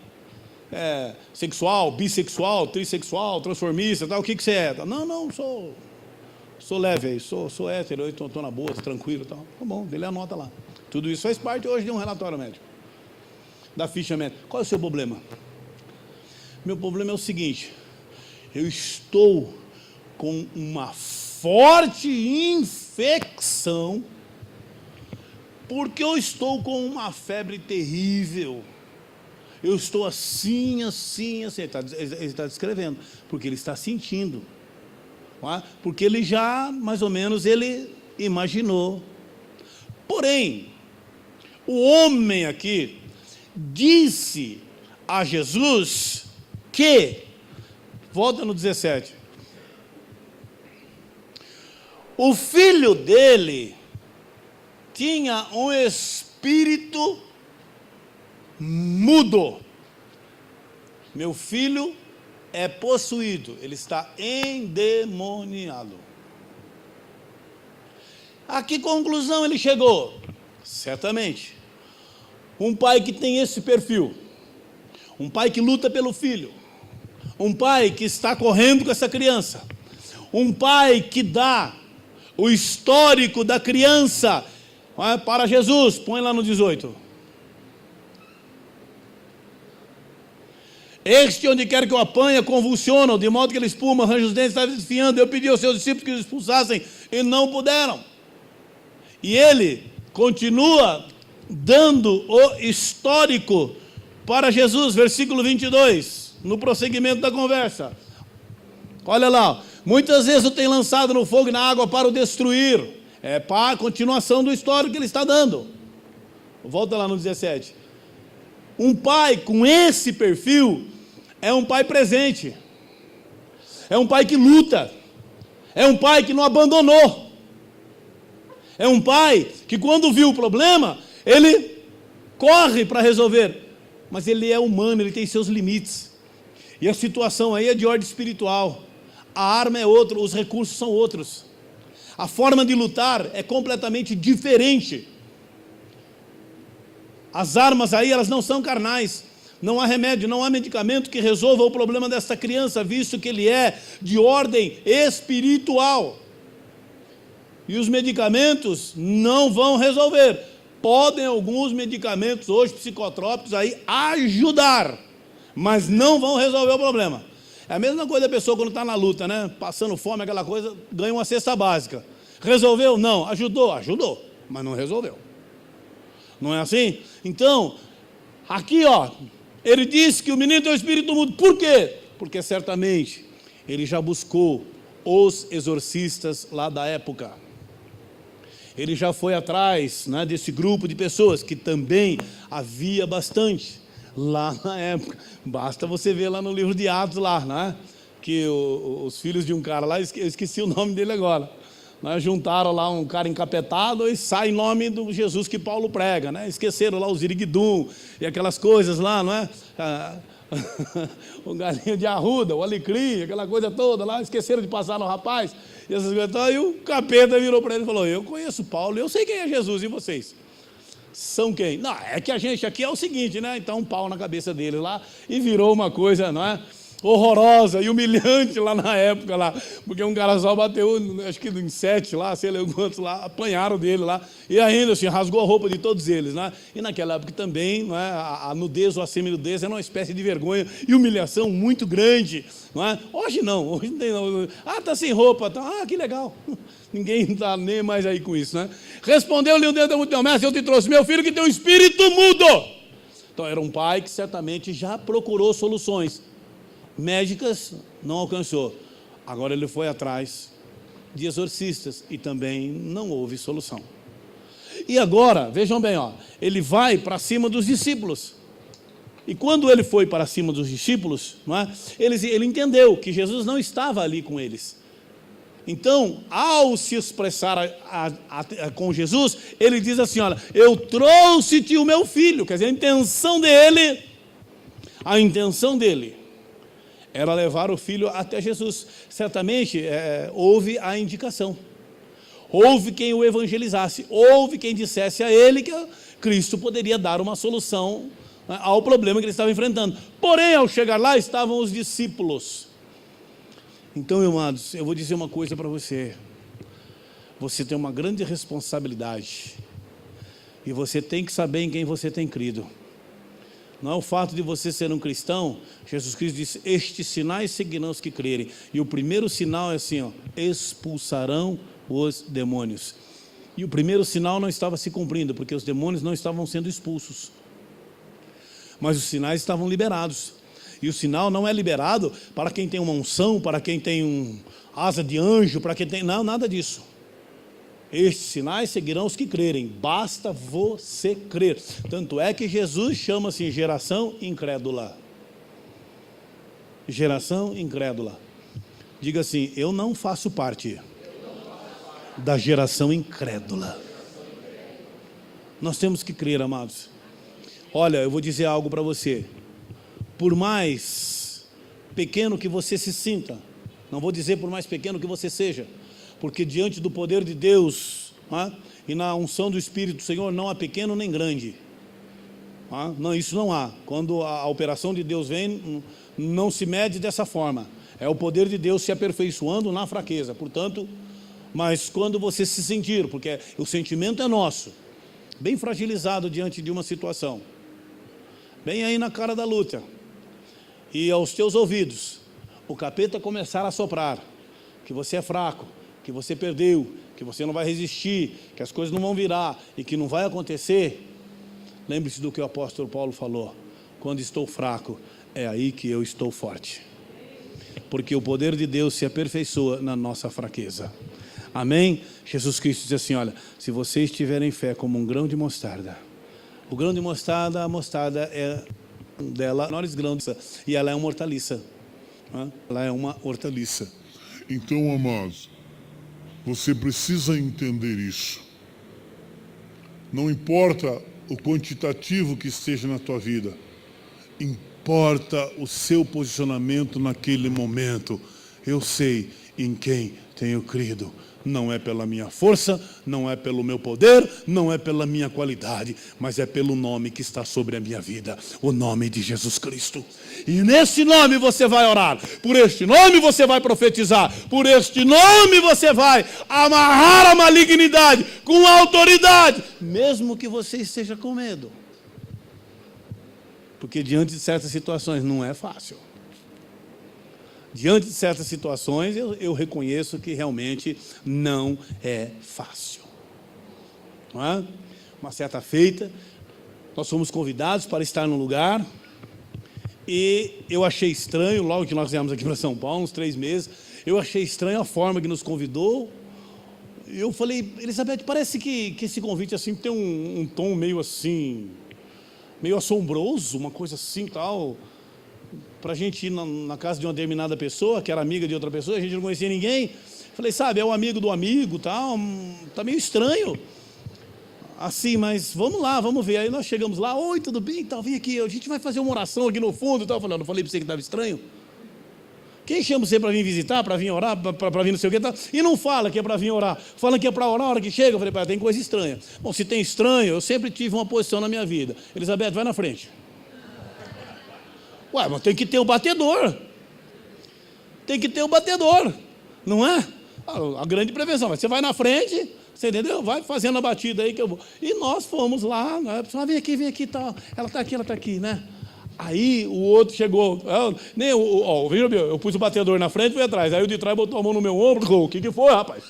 Sexual, bissexual, trissexual, transformista, tal. O que você é? Não, sou leve aí, sou hétero, estou na boa, tô tranquilo, tal. Tá bom, ele anota lá. Tudo isso faz parte hoje de um relatório médico, da ficha médica. Qual é o seu problema? Meu problema é o seguinte, eu estou com uma forte infecção, porque eu estou com uma febre terrível. Eu estou assim. Ele está descrevendo, porque ele está sentindo. Não é? Porque ele já, mais ou menos, ele imaginou. Porém, o homem aqui disse a Jesus que, volta no 17, o filho dele tinha um espírito mudo. Meu filho é possuído, ele está endemoniado. A que conclusão ele chegou? Certamente, um pai que tem esse perfil, um pai que luta pelo filho, um pai que está correndo com essa criança, um pai que dá o histórico da criança para Jesus, põe lá no 18. Este, onde quer que o apanha, convulsionam, de modo que ele espuma, arranja os dentes, está desfiando. Eu pedi aos seus discípulos que os expulsassem e não puderam. E ele continua dando o histórico para Jesus, versículo 22, no prosseguimento da conversa. Olha lá, muitas vezes o tem lançado no fogo e na água para o destruir. É para a continuação do histórico que ele está dando. Volta lá no 17. Um pai com esse perfil é um pai presente, é um pai que luta, é um pai que não abandonou, é um pai que quando viu o problema, ele corre para resolver, mas ele é humano, ele tem seus limites, e a situação aí é de ordem espiritual, a arma é outra, os recursos são outros, a forma de lutar é completamente diferente. As armas aí, elas não são carnais, não há remédio, não há medicamento que resolva o problema dessa criança, visto que ele é de ordem espiritual. E os medicamentos não vão resolver. Podem alguns medicamentos hoje, psicotrópicos aí, ajudar, mas não vão resolver o problema. É a mesma coisa da pessoa quando está na luta, né? Passando fome, aquela coisa, ganha uma cesta básica. Resolveu? Não. Ajudou? Ajudou, mas não resolveu. Não é assim? Então, aqui, ó, ele disse que o menino tem o espírito mudo. Por quê? Porque certamente ele já buscou os exorcistas lá da época. Ele já foi atrás, né, desse grupo de pessoas, que também havia bastante lá na época. Basta você ver lá no livro de Atos, lá, né, que os filhos de um cara lá, eu esqueci o nome dele agora, né, juntaram lá um cara encapetado e sai em nome do Jesus que Paulo prega, né? Esqueceram lá os iriguidum e aquelas coisas lá, não é? O galinho de arruda, o alecrim, aquela coisa toda lá, esqueceram de passar no rapaz, e essas coisas, e o capeta virou para ele e falou: eu conheço Paulo, eu sei quem é Jesus, e vocês? São quem? Não, é que a gente aqui é o seguinte, né? Então um pau na cabeça dele lá, e virou uma coisa, não é? Horrorosa e humilhante lá na época lá, porque um cara só bateu, acho que em 7 lá, sei lá quantos lá, apanharam dele lá, e ainda assim, rasgou a roupa de todos eles, né? E naquela época também, não é, a nudez ou a semi-nudez era uma espécie de vergonha e humilhação muito grande, não é? Hoje não tem não. Ah, tá sem roupa, tá, que legal, ninguém está nem mais aí com isso, né? Respondeu-lhe o dedo da multidão: mestre, eu te trouxe meu filho que tem um espírito mudo. Então era um pai que certamente já procurou soluções médicas, não alcançou. Agora ele foi atrás de exorcistas e também não houve solução. E agora, vejam bem, ó, ele vai para cima dos discípulos. E quando ele foi para cima dos discípulos, não é, ele entendeu que Jesus não estava ali com eles. Então, ao se expressar com Jesus, ele diz assim: olha, eu trouxe-te o meu filho. Quer dizer, a intenção dele era levar o filho até Jesus. Certamente houve a indicação, houve quem o evangelizasse, houve quem dissesse a ele que Cristo poderia dar uma solução, né, ao problema que ele estava enfrentando. Porém, ao chegar lá, estavam os discípulos. Então, amados, eu vou dizer uma coisa para você: você tem uma grande responsabilidade, e você tem que saber em quem você tem crido. Não é o fato de você ser um cristão. Jesus Cristo disse: estes sinais seguirão os que crerem. E o primeiro sinal é assim, ó: expulsarão os demônios. E o primeiro sinal não estava se cumprindo, porque os demônios não estavam sendo expulsos, mas os sinais estavam liberados. E o sinal não é liberado para quem tem uma unção, para quem tem um asa de anjo, para quem tem... Não, nada disso. Estes sinais seguirão os que crerem, basta você crer. Tanto é que Jesus chama assim geração incrédula. Geração incrédula. Diga assim: eu não faço parte da geração incrédula. Nós temos que crer, amados. Olha, eu vou dizer algo para você. Por mais pequeno que você se sinta, não vou dizer por mais pequeno que você seja, porque diante do poder de Deus, e na unção do Espírito do Senhor, não há pequeno nem grande. Não, isso não há. Quando a operação de Deus vem, não se mede dessa forma. É o poder de Deus se aperfeiçoando na fraqueza. Portanto, mas quando você se sentir, porque o sentimento é nosso, bem fragilizado diante de uma situação, bem aí na cara da luta, e aos teus ouvidos o capeta começar a soprar que você é fraco, que você perdeu, que você não vai resistir, que as coisas não vão virar e que não vai acontecer, lembre-se do que o apóstolo Paulo falou: quando estou fraco, é aí que eu estou forte, porque o poder de Deus se aperfeiçoa na nossa fraqueza. Amém? Jesus Cristo diz assim: olha, se vocês tiverem fé como um grão de mostarda, o grão de mostarda, a mostarda é dela menores grãos, e ela é uma hortaliça. Ela é uma hortaliça. Então, amados, você precisa entender isso. Não importa o quantitativo que esteja na tua vida, importa o seu posicionamento naquele momento. Eu sei em quem tenho crido. Não é pela minha força, não é pelo meu poder, não é pela minha qualidade, mas é pelo nome que está sobre a minha vida, o nome de Jesus Cristo. E nesse nome você vai orar, por este nome você vai profetizar, por este nome você vai amarrar a malignidade com autoridade, mesmo que você esteja com medo. Porque diante de certas situações não é fácil. Diante de certas situações eu reconheço que realmente não é fácil. Não é? Uma certa feita, nós fomos convidados para estar num lugar e eu achei estranho, logo que nós viemos aqui para São Paulo, uns 3 meses, eu achei estranho a forma que nos convidou. Eu falei, Elizabeth, parece que esse convite assim tem um tom meio assim, meio assombroso, uma coisa assim tal, para a gente ir na casa de uma determinada pessoa, que era amiga de outra pessoa, a gente não conhecia ninguém. Falei, sabe, é o amigo do amigo, tal, tá meio estranho. Assim, mas vamos lá, vamos ver. Aí nós chegamos lá, oi, tudo bem? Tal, vem aqui, a gente vai fazer uma oração aqui no fundo. Tal. Eu falei, não falei para você que estava estranho? Quem chama você para vir visitar, para vir orar, para vir não sei o que, tal? E não fala que é para vir orar, fala que é para orar a hora que chega. Eu falei, pai, tem coisa estranha. Bom, se tem estranho, eu sempre tive uma posição na minha vida. Elizabeth, vai na frente. Ué, mas tem que ter o batedor. Tem que ter o batedor, não é? A grande prevenção, mas você vai na frente, você entendeu? Vai fazendo a batida aí que eu vou. E nós fomos lá, né? A pessoa, vem aqui, tal. Ela está aqui, né? Aí o outro chegou, veja bem, eu pus o batedor na frente e fui atrás. Aí o de trás botou a mão no meu ombro, o que foi, rapaz?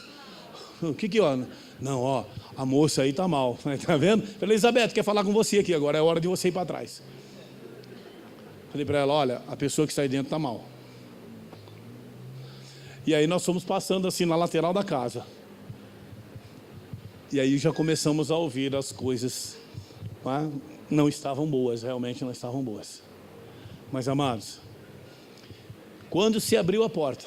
O que, ó? Não, ó, a moça aí tá mal, tá vendo? Falei, Elizabeth, quer falar com você aqui agora, é hora de você ir para trás. Falei para ela, olha, a pessoa que está aí dentro está mal. E aí nós fomos passando assim na lateral da casa. E aí já começamos a ouvir as coisas, não estavam boas, realmente não estavam boas. Mas, amados, quando se abriu a porta,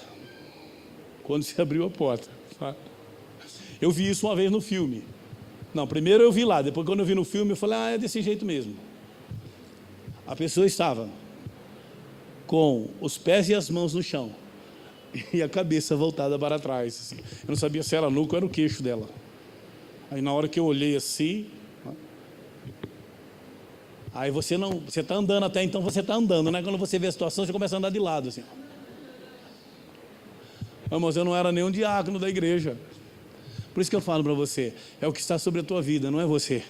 eu vi isso uma vez no filme. Não, primeiro eu vi lá, depois quando eu vi no filme, eu falei, é desse jeito mesmo. A pessoa estava com os pés e as mãos no chão e a cabeça voltada para trás. Assim. Eu não sabia se era a nuca ou era o queixo dela. Aí na hora que eu olhei assim, aí você está andando até então, você está andando, né? Quando você vê a situação, você começa a andar de lado, assim. Mas eu não era nem um diácono da igreja. Por isso que eu falo para você, é o que está sobre a tua vida, não é você.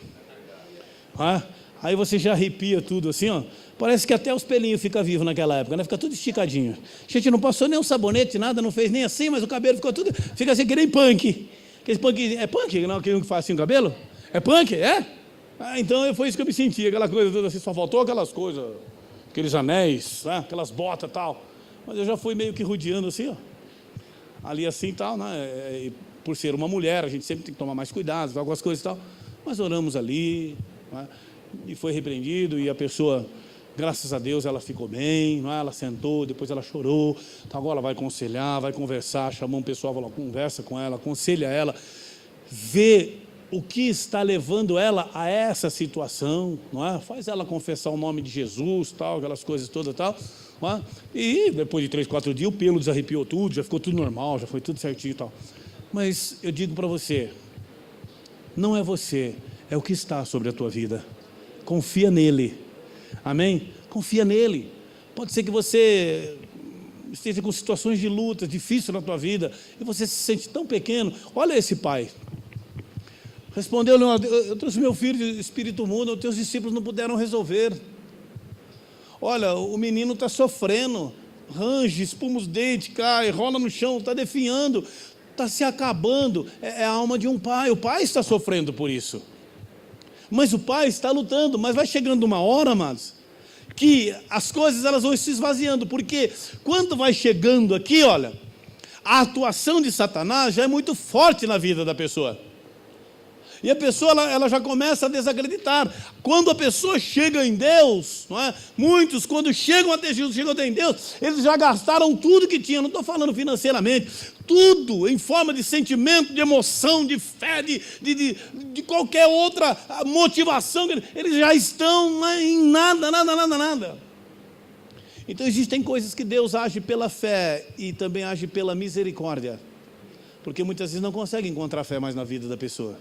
Aí você já arrepia tudo assim, ó. Parece que até os pelinhos ficam vivos naquela época, né? Fica tudo esticadinho. A gente não passou nem um sabonete, nada, não fez nem assim, mas o cabelo ficou tudo, fica assim que nem punk. Aquele punk, é punk, não? Aquele que faz assim o cabelo? É punk, é? Então foi isso que eu me senti, aquela coisa toda assim, só faltou aquelas coisas, aqueles anéis, né? Aquelas botas e tal. Mas eu já fui meio que rodeando assim, ó. Ali assim e tal, né? Por ser uma mulher, a gente sempre tem que tomar mais cuidado, algumas coisas e tal. Mas oramos ali, né? E foi repreendido, e a pessoa, graças a Deus, ela ficou bem, não é? Ela sentou, depois ela chorou, então agora ela vai aconselhar, vai conversar, chamou um pessoal, falou, conversa com ela, aconselha ela, vê o que está levando ela a essa situação, não é? Faz ela confessar o nome de Jesus, tal, aquelas coisas todas, tal, não é? E depois de 3, 4 dias, o pelo desarrepiou tudo, já ficou tudo normal, já foi tudo certinho e tal. Mas eu digo para você, não é você, é o que está sobre a tua vida. Confia nele, amém? Confia nele. Pode ser que você esteja com situações de luta, difíceis na tua vida, e você se sente tão pequeno. Olha esse pai. Respondeu-lhe, eu trouxe meu filho de espírito mudo, os teus discípulos não puderam resolver. Olha, o menino está sofrendo, range, espuma os dentes, cai, rola no chão, está definhando, está se acabando. É a alma de um pai, o pai está sofrendo por isso. Mas o pai está lutando, mas vai chegando uma hora, amados, que as coisas elas vão se esvaziando, porque quando vai chegando aqui, olha, a atuação de Satanás já é muito forte na vida da pessoa. E a pessoa ela já começa a desacreditar. Quando a pessoa chega em Deus, não é? Muitos, quando chegam até Jesus, chegam até em Deus, eles já gastaram tudo que tinham. Não estou falando financeiramente, tudo em forma de sentimento, de emoção, de fé, de qualquer outra motivação. Eles já estão em nada. Então existem coisas que Deus age pela fé e também age pela misericórdia, porque muitas vezes não consegue encontrar fé mais na vida da pessoa.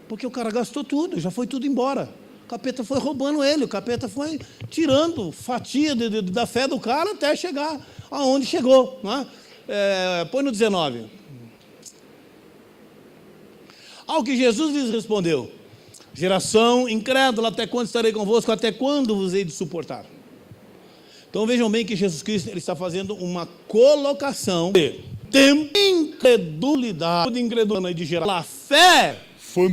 Porque o cara gastou tudo, já foi tudo embora. O capeta foi roubando ele, o capeta foi tirando fatia da fé do cara até chegar aonde chegou. Não é? Põe no 19. Ao que Jesus lhes respondeu, Geração incrédula, até quando estarei convosco? Até quando vos hei de suportar? Então vejam bem que Jesus Cristo ele está fazendo uma colocação de tempo de incredulidade, de incredulidade de gerar a fé. Foi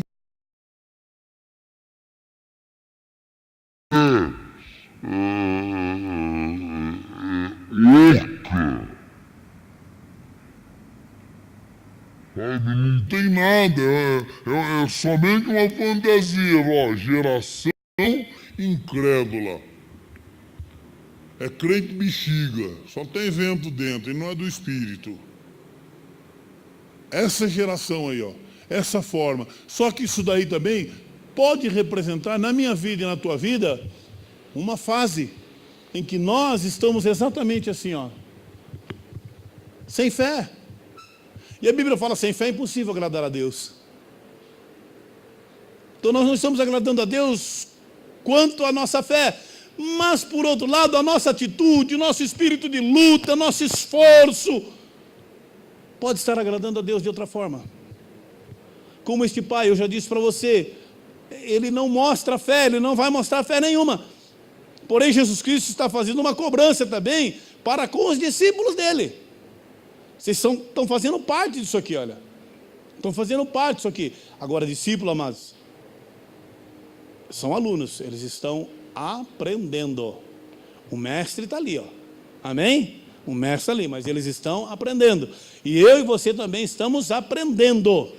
não tem nada, é somente uma fantasia, ó, geração incrédula. É crente bexiga, só tem vento dentro e não é do Espírito. Essa geração aí, ó, essa forma. Só que isso daí também pode representar na minha vida e na tua vida uma fase em que nós estamos exatamente assim, ó, sem fé. E a Bíblia fala, sem fé é impossível agradar a Deus. Então nós não estamos agradando a Deus quanto à nossa fé. Mas, por outro lado, a nossa atitude, o nosso espírito de luta, nosso esforço, pode estar agradando a Deus de outra forma. Como este pai, eu já disse para você, ele não mostra fé, ele não vai mostrar fé nenhuma. Porém, Jesus Cristo está fazendo uma cobrança também para com os discípulos dele. Vocês estão fazendo parte disso aqui, olha. Estão fazendo parte disso aqui. Agora, discípulo, amados, são alunos, eles estão aprendendo. O mestre está ali, ó. Amém? O mestre está ali, mas eles estão aprendendo. E eu e você também estamos aprendendo.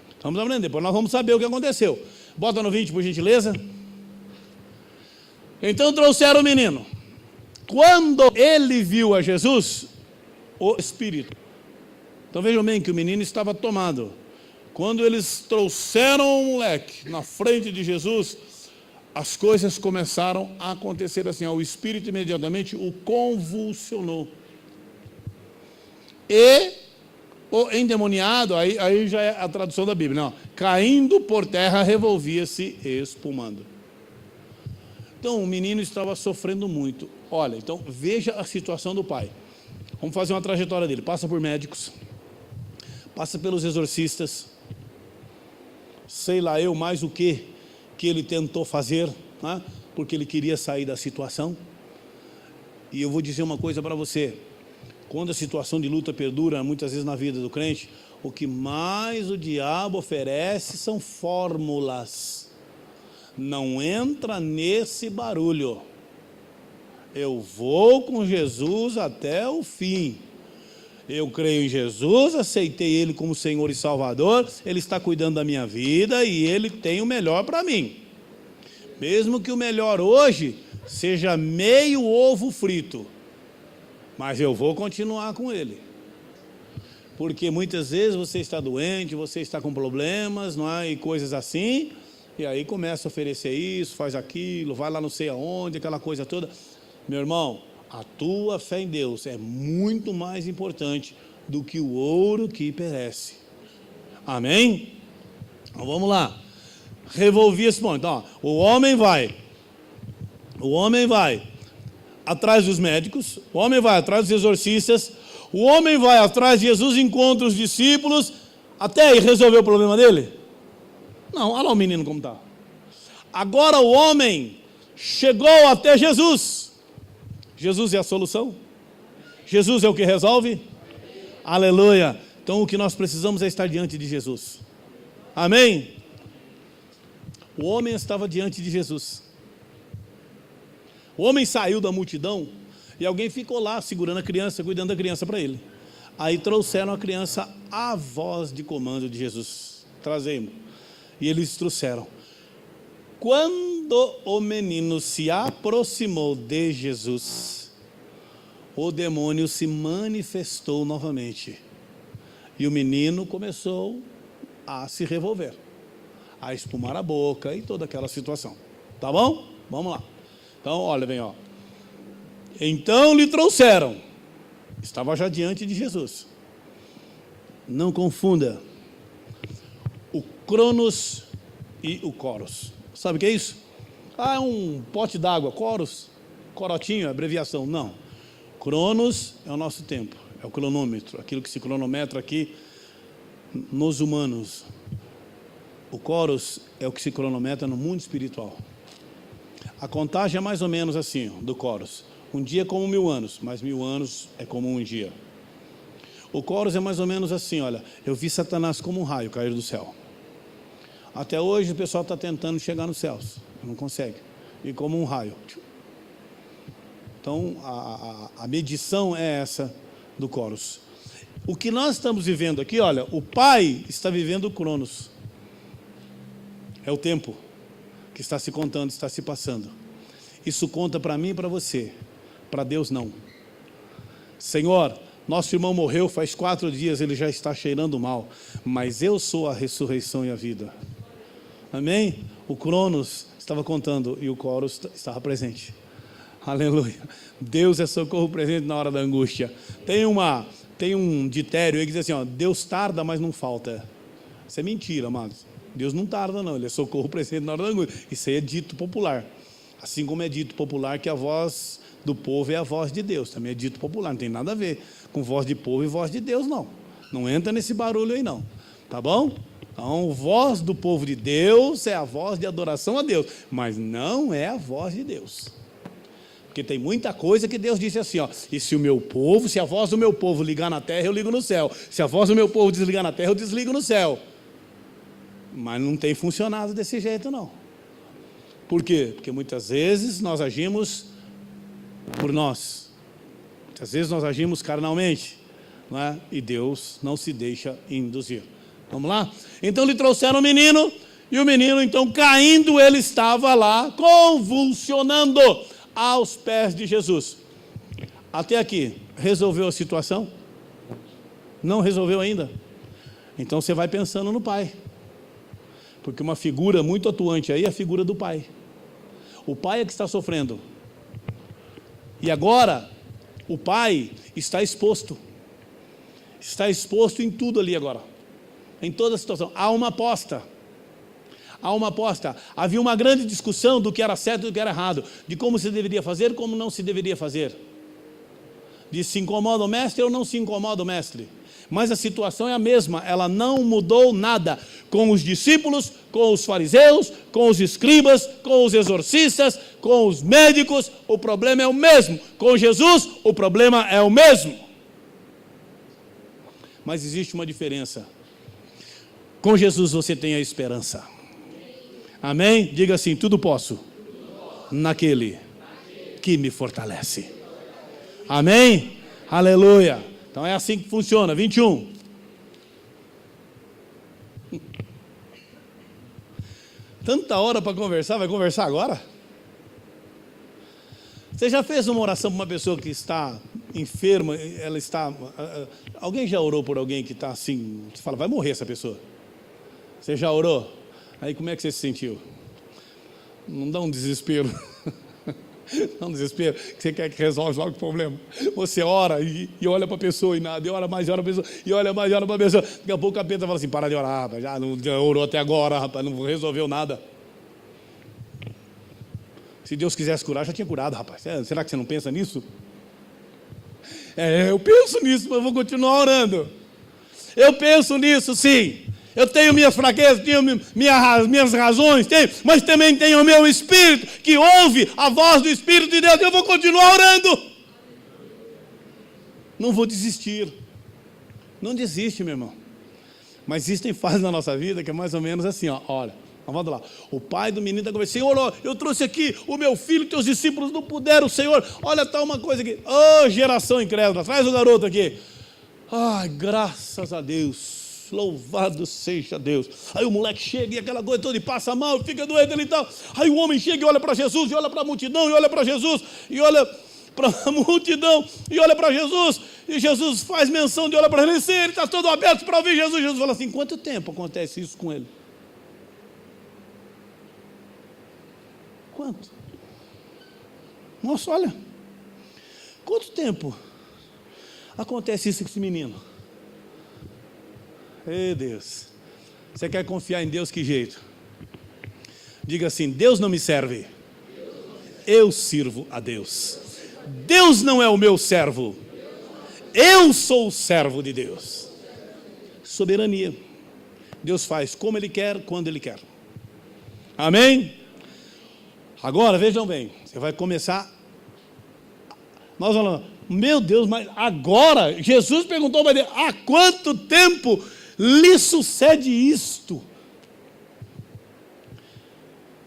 Estamos aprendendo. Depois nós vamos saber o que aconteceu. Bota no 20, por gentileza. Então trouxeram o menino. Quando ele viu a Jesus, o Espírito. Então vejam bem que o menino estava tomado. Quando eles trouxeram o moleque na frente de Jesus, as coisas começaram a acontecer assim, ó, o Espírito imediatamente o convulsionou. E o endemoniado, aí já é a tradução da Bíblia, não, caindo por terra, revolvia-se espumando. Então o menino estava sofrendo muito. Olha, então veja a situação do pai. Vamos fazer uma trajetória dele. Passa por médicos, passa pelos exorcistas, sei lá eu mais o que ele tentou fazer, né? Porque ele queria sair da situação. E eu vou dizer uma coisa para você, quando a situação de luta perdura, muitas vezes na vida do crente, o que mais o diabo oferece são fórmulas. Não entra nesse barulho. Eu vou com Jesus até o fim. Eu creio em Jesus, aceitei Ele como Senhor e Salvador, Ele está cuidando da minha vida e Ele tem o melhor para mim. Mesmo que o melhor hoje seja meio ovo frito, mas eu vou continuar com Ele. Porque muitas vezes você está doente, você está com problemas, não é? E coisas assim, e aí começa a oferecer isso, faz aquilo, vai lá não sei aonde, aquela coisa toda. Meu irmão, a tua fé em Deus é muito mais importante do que o ouro que perece. Amém? Então vamos lá. Revolvi esse ponto. Então, o homem vai atrás dos médicos, o homem vai atrás dos exorcistas, o homem vai atrás de Jesus, encontra os discípulos, até aí resolveu o problema dele? Não, olha lá o menino como está. Agora o homem chegou até Jesus. Jesus é a solução? Jesus é o que resolve? Aleluia! Então o que nós precisamos é estar diante de Jesus. Amém? O homem estava diante de Jesus. O homem saiu da multidão e alguém ficou lá segurando a criança, cuidando da criança para ele. Aí trouxeram a criança à voz de comando de Jesus. Trazemos. E eles trouxeram. Quando o menino se aproximou de Jesus, o demônio se manifestou novamente. E o menino começou a se revolver, a espumar a boca e toda aquela situação. Tá bom? Vamos lá. Então, olha bem, ó. Então lhe trouxeram. Estava já diante de Jesus. Não confunda o Cronos e o Coros. Sabe o que é isso? Ah, é um pote d'água, Coros, corotinho, abreviação. Não. Cronos é o nosso tempo, é o cronômetro, aquilo que se cronometra aqui nos humanos. O Kairos é o que se cronometra no mundo espiritual. A contagem é mais ou menos assim, do Kairos. Um dia é como 1000 anos, mas 1000 anos é como um dia. O Kairos é mais ou menos assim, olha, eu vi Satanás como um raio cair do céu. Até hoje o pessoal está tentando chegar nos céus, não consegue. E como um raio. Então, a medição é essa do Kairos. O que nós estamos vivendo aqui, olha, o Pai está vivendo o Cronos. É o tempo que está se contando, está se passando. Isso conta para mim e para você. Para Deus não. Senhor, nosso irmão morreu faz 4 dias, ele já está cheirando mal. Mas eu sou a ressurreição e a vida. Amém? O Cronos estava contando e o Kairos estava presente. Aleluia. Deus é socorro presente na hora da angústia. Tem um ditério aí que diz assim, ó, Deus tarda, mas não falta. Isso é mentira, amados. Deus não tarda não, ele é socorro presente na hora da angústia. Isso aí é dito popular. Assim como é dito popular que a voz do povo é a voz de Deus. Também é dito popular, não tem nada a ver com voz de povo e voz de Deus, não. Não entra nesse barulho aí, não. Tá bom? Então, a voz do povo de Deus é a voz de adoração a Deus, mas não é a voz de Deus. Porque tem muita coisa que Deus disse assim, ó, e se a voz do meu povo ligar na terra, eu ligo no céu. Se a voz do meu povo desligar na terra, eu desligo no céu. Mas não tem funcionado desse jeito, não. Por quê? Porque muitas vezes nós agimos por nós. Muitas vezes nós agimos carnalmente, não é? E Deus não se deixa induzir. Vamos lá? Então lhe trouxeram o menino, e o menino então caindo, ele estava lá convulsionando aos pés de Jesus. Até aqui, resolveu a situação? Não resolveu ainda? Então você vai pensando no pai. Porque uma figura muito atuante aí é a figura do pai. O pai é que está sofrendo. E agora, o pai está exposto. Está exposto em tudo ali agora. Em toda a situação. Há uma aposta. Havia uma grande discussão do que era certo e do que era errado. De como se deveria fazer, como não se deveria fazer. De se incomoda o mestre ou não se incomoda o mestre. Mas a situação é a mesma, ela não mudou nada. Com os discípulos, com os fariseus, com os escribas, com os exorcistas, com os médicos, o problema é o mesmo. Com Jesus, o problema é o mesmo. Mas existe uma diferença. Com Jesus você tem a esperança. Amém? Diga assim, tudo posso naquele que me fortalece. Amém? Aleluia. Então é assim que funciona. 21. Tanta hora para conversar, vai conversar agora? Você já fez uma oração para uma pessoa que está enferma, ela está... Alguém já orou por alguém que está assim, você fala, vai morrer essa pessoa? Você já orou? Aí como é que você se sentiu? Não dá um desespero? Não um desespero, que você quer que resolva logo o problema. Você ora e olha para a pessoa e nada, e ora mais, e ora para a pessoa, e olha mais, e ora para a pessoa. Daqui a pouco o capeta fala assim, para de orar, rapaz, já orou até agora, rapaz, não resolveu nada. Se Deus quisesse curar, já tinha curado, rapaz. Será que você não pensa nisso? Eu penso nisso, mas vou continuar orando. Eu penso nisso, sim. Eu tenho minhas fraquezas, tenho minhas razões, mas também tenho o meu espírito, que ouve a voz do Espírito de Deus. Eu vou continuar orando. Não vou desistir. Não desiste, meu irmão. Mas existem fases na nossa vida que é mais ou menos assim, ó. Olha, vamos lá. O pai do menino está conversando, Senhor, eu trouxe aqui o meu filho, teus discípulos não puderam, Senhor. Olha, está uma coisa aqui. Geração incrédula, traz o garoto aqui. Ai, graças a Deus. Louvado seja Deus. Aí o moleque chega e aquela coisa toda, e passa mal, fica doente ali e tal. Aí o homem chega e olha para Jesus, e olha para a multidão, e olha para Jesus, e olha para a multidão, e olha para Jesus, e Jesus faz menção de olhar para ele, sim, ele está todo aberto para ouvir Jesus. Jesus fala assim, quanto tempo acontece isso com ele? Quanto? Nossa, olha, quanto tempo acontece isso com esse menino? Ei, Deus, você quer confiar em Deus que jeito? Diga assim, Deus não me serve, eu sirvo a Deus. Deus não é o meu servo, eu sou o servo de Deus. Soberania. Deus faz como Ele quer, quando Ele quer. Amém? Agora, vejam bem, você vai começar. Nós falamos, meu Deus, mas agora, Jesus perguntou para ele, há quanto tempo lhe sucede isto?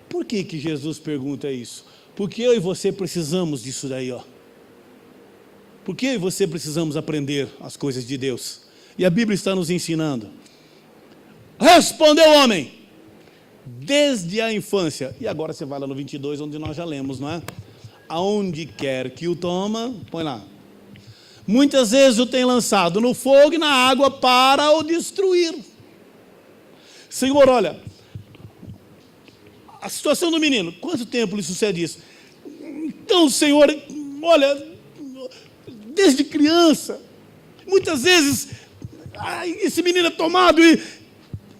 Por que Jesus pergunta isso? Porque eu e você precisamos disso daí, ó. Porque eu e você precisamos aprender as coisas de Deus. E a Bíblia está nos ensinando. Respondeu o homem, desde a infância. E agora você vai lá no 22, onde nós já lemos, não é? Aonde quer que o toma, põe lá. Muitas vezes o tem lançado no fogo e na água para o destruir. Senhor, olha, a situação do menino, quanto tempo lhe sucede isso? Então, Senhor, olha, desde criança, muitas vezes, esse menino é tomado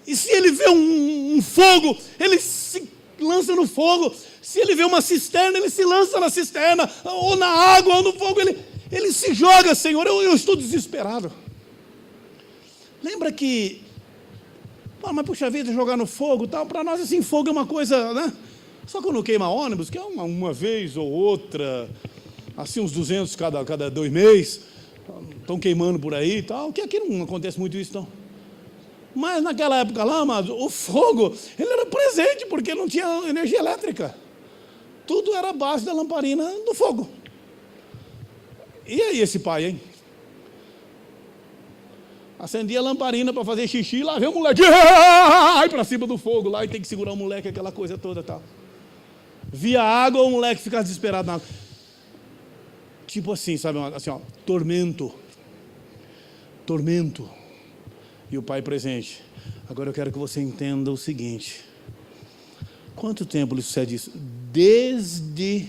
e se ele vê um fogo, ele se lança no fogo. Se ele vê uma cisterna, ele se lança na cisterna, ou na água, ou no fogo, ele se joga, Senhor, eu estou desesperado. Lembra que, mas puxa vida, jogar no fogo, tal, para nós assim, fogo é uma coisa, né? Só quando queima ônibus, que é uma vez ou outra, assim uns 200 cada 2 meses, estão queimando por aí e tal, que aqui não acontece muito isso, não. Mas naquela época lá, mas o fogo, ele era presente, porque não tinha energia elétrica. Tudo era a base da lamparina do fogo. E aí esse pai, hein? Acendia a lamparina para fazer xixi, lá vem o moleque, ai, para cima do fogo, lá e tem que segurar o moleque, aquela coisa toda tal. Via água, o moleque ficava desesperado na água. Tipo assim, sabe, assim, ó, tormento. E o pai presente. Agora eu quero que você entenda o seguinte. Quanto tempo lhe sucede isso? Desde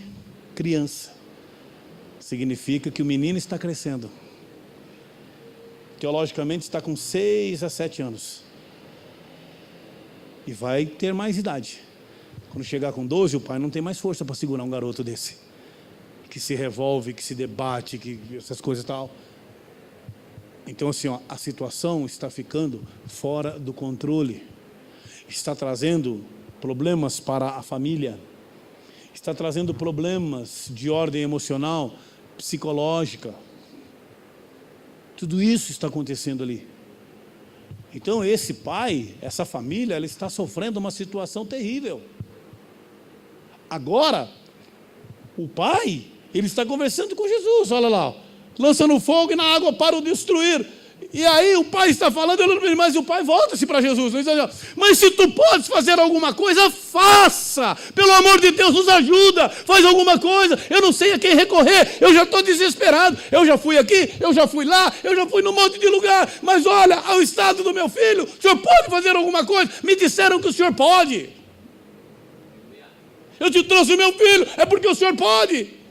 criança. Significa que o menino está crescendo. Teologicamente está com 6 a 7 anos. E vai ter mais idade. Quando chegar com 12, o pai não tem mais força para segurar um garoto desse. Que se revolve, que se debate, que essas coisas e tal. Então assim, ó, a situação está ficando fora do controle. Está trazendo problemas para a família. Está trazendo problemas de ordem emocional, psicológica. Tudo isso está acontecendo ali. Então esse pai, essa família, ela está sofrendo uma situação terrível. Agora, o pai, ele está conversando com Jesus, olha lá, lança no fogo e na água para o destruir. E aí o pai está falando, mas o pai volta-se para Jesus. Ele diz, mas se tu podes fazer alguma coisa, faça. Pelo amor de Deus, nos ajuda. Faz alguma coisa. Eu não sei a quem recorrer. Eu já estou desesperado. Eu já fui aqui, eu já fui lá, eu já fui num monte de lugar. Mas olha, ao estado do meu filho, o senhor pode fazer alguma coisa? Me disseram que o senhor pode. Eu te trouxe o meu filho, é porque o senhor pode.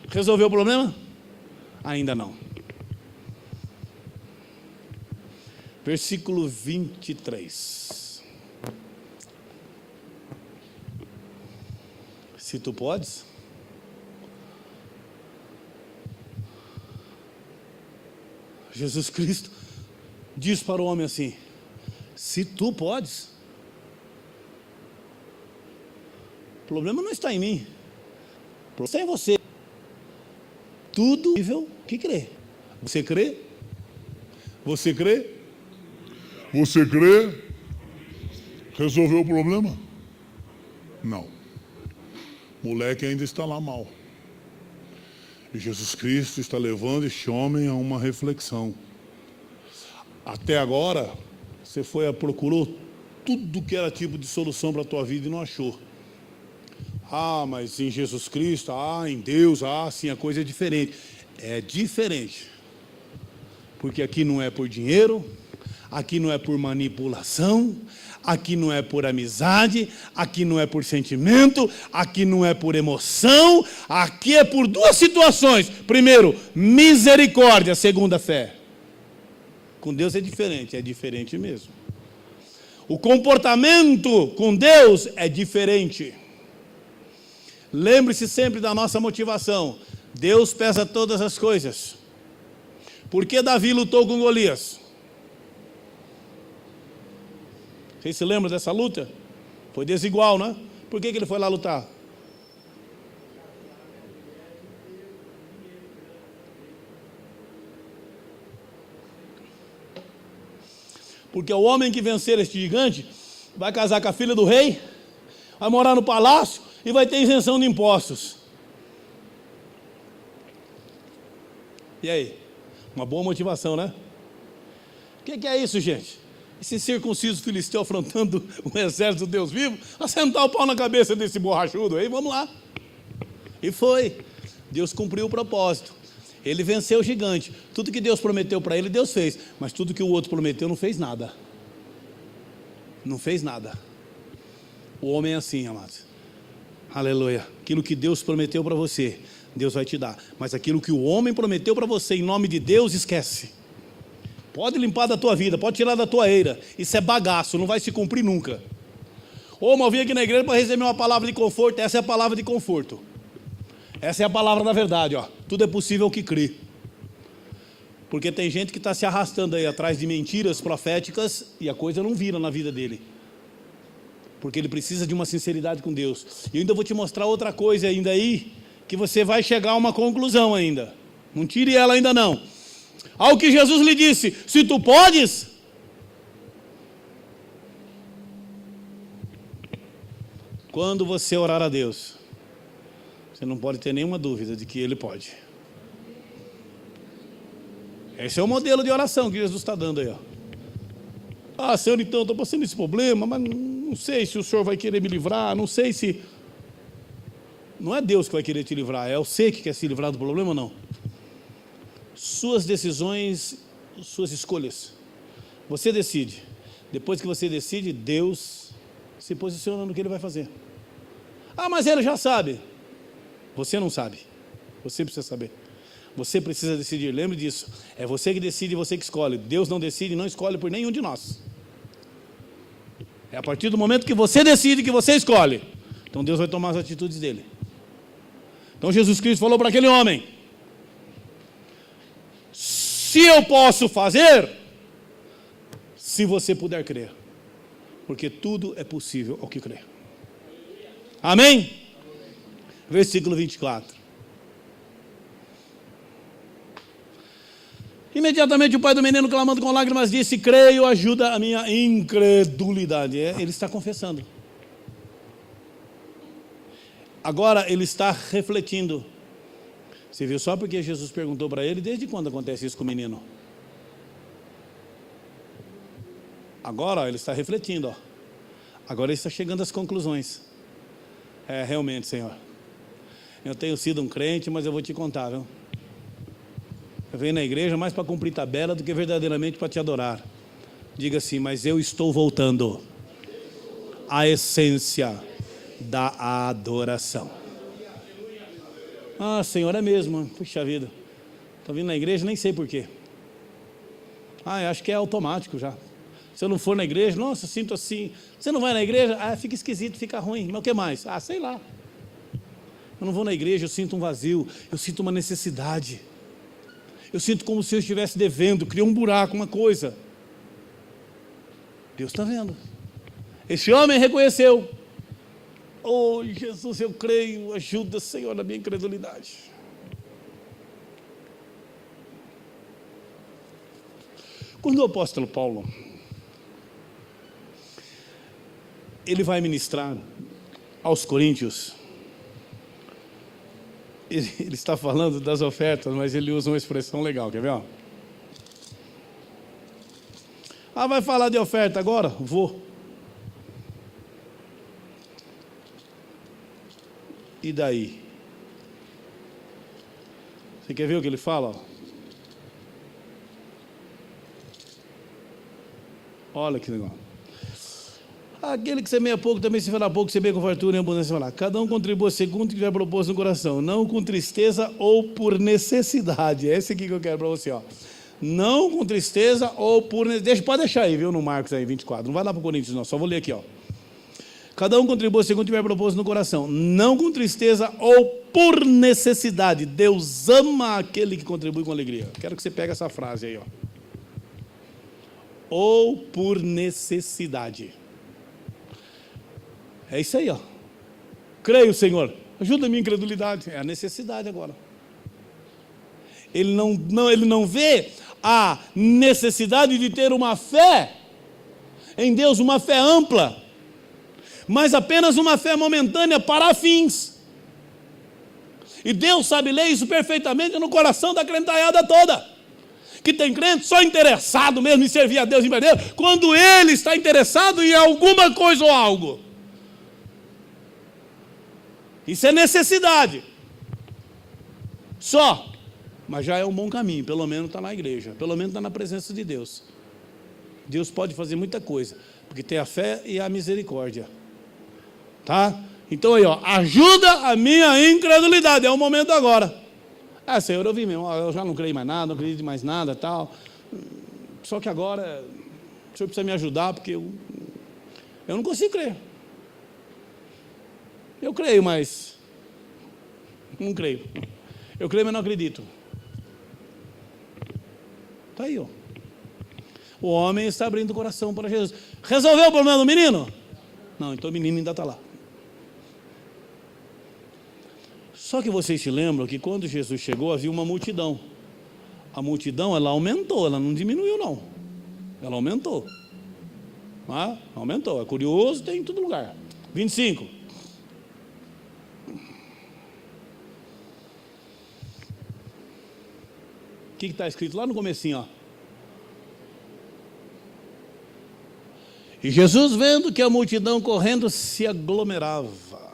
Resolveu o problema? Ainda não. Versículo 23. Se tu podes. Jesus Cristo diz para o homem assim: se tu podes. O problema não está em mim. O problema está em você. Tudo nível que crê. Você crê? Você crê? Você crê? Resolveu o problema? Não. O moleque ainda está lá mal. E Jesus Cristo está levando este homem a uma reflexão. Até agora, você procurou tudo que era tipo de solução para a tua vida e não achou. Mas em Jesus Cristo, em Deus, sim, a coisa é diferente. É diferente. Porque aqui não é por dinheiro, aqui não é por manipulação, aqui não é por amizade, aqui não é por sentimento, aqui não é por emoção, aqui é por 2 situações. Primeiro, misericórdia. Segunda, fé. Com Deus é diferente mesmo. O comportamento com Deus é diferente. Lembre-se sempre da nossa motivação. Deus pesa todas as coisas. Por que Davi lutou com Golias? Vocês se lembram dessa luta? Foi desigual, né? Por que ele foi lá lutar? Porque o homem que vencer este gigante vai casar com a filha do rei, vai morar no palácio e vai ter isenção de impostos. E aí? Uma boa motivação, né? O que é isso, gente? Esse circunciso filisteu afrontando o exército do Deus vivo, assentar o pau na cabeça desse borrachudo aí, vamos lá. E foi. Deus cumpriu o propósito. Ele venceu o gigante. Tudo que Deus prometeu para ele, Deus fez. Mas tudo que o outro prometeu, não fez nada. Não fez nada. O homem é assim, amados. Aleluia. Aquilo que Deus prometeu para você, Deus vai te dar. Mas aquilo que o homem prometeu para você, em nome de Deus, esquece. Pode limpar da tua vida, pode tirar da tua eira. Isso é bagaço, não vai se cumprir nunca. Ô, mas eu vim aqui na igreja para receber uma palavra de conforto. Essa é a palavra de conforto. Essa é a palavra da verdade, ó. Tudo é possível ao que crê. Porque tem gente que está se arrastando aí atrás de mentiras proféticas e a coisa não vira na vida dele. Porque ele precisa de uma sinceridade com Deus. E eu ainda vou te mostrar outra coisa ainda aí, que você vai chegar a uma conclusão ainda. Não tire ela ainda não. Ao que Jesus lhe disse, se tu podes, quando você orar a Deus, você não pode ter nenhuma dúvida de que Ele pode. Esse é o modelo de oração que Jesus está dando aí, ó. Ah, Senhor, então, estou passando esse problema, mas não sei se o Senhor vai querer me livrar, não sei se... Não é Deus que vai querer te livrar, é você que quer se livrar do problema, não. Suas decisões, suas escolhas. Você decide. Depois que você decide, Deus se posiciona no que Ele vai fazer. Ah, mas Ele já sabe. Você não sabe. Você precisa saber. Você precisa decidir. Lembre disso. É você que decide e você que escolhe. Deus não decide e não escolhe por nenhum de nós. É a partir do momento que você decide, que você escolhe. Então Deus vai tomar as atitudes dele. Então Jesus Cristo falou para aquele homem: se eu posso fazer, se você puder crer. Porque tudo é possível ao que crê. Amém? Versículo 24. Imediatamente o pai do menino, clamando com lágrimas, disse: creio, ajuda a minha incredulidade. Ele está confessando. Agora ele está refletindo. Você viu só porque Jesus perguntou para ele, desde quando acontece isso com o menino? Agora ele está refletindo, ó. Agora ele está chegando às conclusões. É, realmente, Senhor, eu tenho sido um crente, mas eu vou te contar, viu? Eu venho na igreja mais para cumprir tabela do que verdadeiramente para te adorar. Diga assim: mas eu estou voltando à essência da adoração. Ah, Senhor, é mesmo. Puxa vida, estou vindo na igreja, nem sei porquê. Ah, eu acho que é automático já. Se eu não for na igreja, nossa, sinto assim. Você não vai na igreja? Ah, fica esquisito, fica ruim. Mas o que mais? Ah, sei lá. Eu não vou na igreja, eu sinto um vazio, eu sinto uma necessidade. Eu sinto como se eu estivesse devendo, criou um buraco, uma coisa. Deus está vendo. Esse homem reconheceu. Oh, Jesus, eu creio, ajuda, Senhor, na minha incredulidade. Quando o apóstolo Paulo, ele vai ministrar aos coríntios, ele está falando das ofertas, mas ele usa uma expressão legal, quer ver? Ó? Ah, vai falar de oferta agora? Vou. E daí? Você quer ver o que ele fala? Olha que negócio. Aquele que semeia pouco também se fará pouco, semeia com fartura e abundância fará. Cada um contribua segundo o que tiver proposto no coração, não com tristeza ou por necessidade. É esse aqui que eu quero para você, ó. Não com tristeza ou por necessidade. Pode deixar aí, viu, no Marcos aí, 24. Não vai lá para o Coríntios não, só vou ler aqui, ó. Cada um contribua segundo tiver propósito no coração, não com tristeza ou por necessidade. Deus ama aquele que contribui com alegria. Quero que você pegue essa frase aí, ó. Ou por necessidade. É isso aí, ó. Creio, Senhor. Ajuda a minha incredulidade. É a necessidade agora. Ele não vê a necessidade de ter uma fé em Deus, uma fé ampla, mas apenas uma fé momentânea para fins. E Deus sabe ler isso perfeitamente no coração da crentalhada toda, que tem crente só interessado mesmo em servir a Deus em verdadeiro, quando ele está interessado em alguma coisa ou algo. Isso é necessidade. Só. Mas já é um bom caminho, pelo menos está na igreja, pelo menos está na presença de Deus. Deus pode fazer muita coisa, porque tem a fé e a misericórdia. Tá? Então aí, ó, ajuda a minha incredulidade, é o momento agora. Senhor, eu vi mesmo, eu já não creio mais nada, não acredito em mais nada, tal. Só que agora, o Senhor precisa me ajudar, porque eu não consigo crer. Eu creio, mas não creio. Eu creio, mas não acredito. Está aí, ó. O homem está abrindo o coração para Jesus. Resolveu o problema do menino? Não, então o menino ainda está lá. Só que vocês se lembram que quando Jesus chegou havia uma multidão. A multidão, ela aumentou, ela não diminuiu não. Ela aumentou. Aumentou, é curioso, tem em todo lugar. 25. O que está escrito lá no comecinho, ó? E Jesus, vendo que a multidão correndo se aglomerava.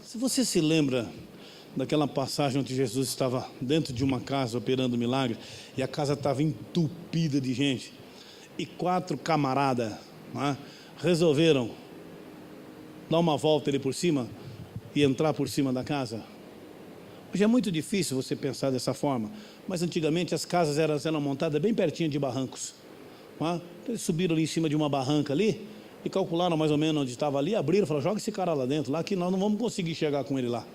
Se você se lembra daquela passagem onde Jesus estava dentro de uma casa operando milagre, e a casa estava entupida de gente, e 4 camaradas resolveram dar uma volta ali por cima e entrar por cima da casa. Hoje é muito difícil você pensar dessa forma, mas antigamente as casas eram montadas bem pertinho de barrancos. Eles subiram ali em cima de uma barranca ali e calcularam mais ou menos onde estava ali, abriram e falaram, joga esse cara lá dentro, lá que nós não vamos conseguir chegar com ele lá.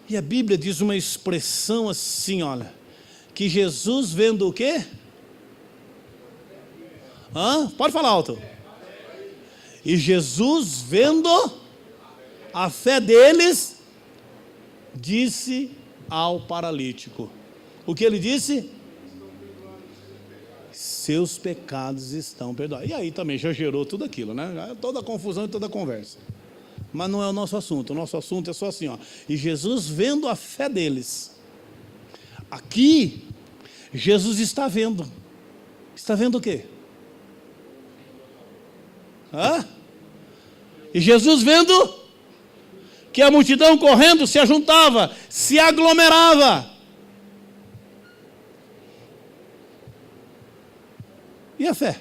E a Bíblia diz uma expressão assim, olha, que Jesus vendo o quê? Pode falar alto. E Jesus vendo a fé deles, disse ao paralítico. O que ele disse? Seus pecados estão perdoados. E aí também já gerou tudo aquilo, né? Toda a confusão e toda a conversa. Mas não é o nosso assunto. O nosso assunto é só assim, ó. E Jesus vendo a fé deles. Aqui, Jesus está vendo. Está vendo o quê? E Jesus vendo que a multidão correndo se ajuntava, se aglomerava. E a fé?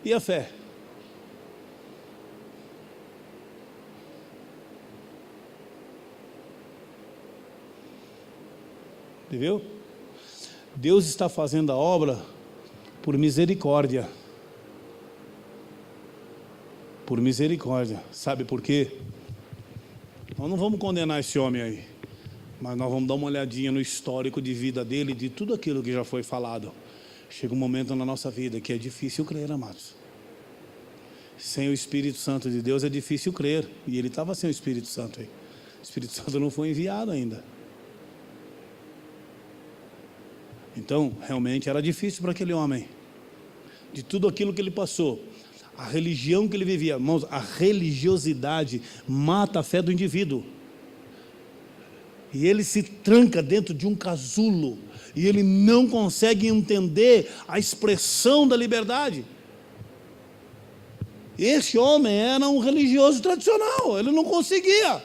E a fé? Entendeu? Deus está fazendo a obra por misericórdia. Por misericórdia. Sabe por quê? Nós não vamos condenar esse homem aí, mas nós vamos dar uma olhadinha no histórico de vida dele, de tudo aquilo que já foi falado. Chega um momento na nossa vida que é difícil crer, amados. Sem o Espírito Santo de Deus é difícil crer. E ele estava sem o Espírito Santo aí. O Espírito Santo não foi enviado ainda. Então, realmente era difícil para aquele homem. De tudo aquilo que ele passou. A religião que ele vivia. Irmãos, a religiosidade mata a fé do indivíduo. E ele se tranca dentro de um casulo. E ele não consegue entender a expressão da liberdade. Esse homem era um religioso tradicional. Ele não conseguia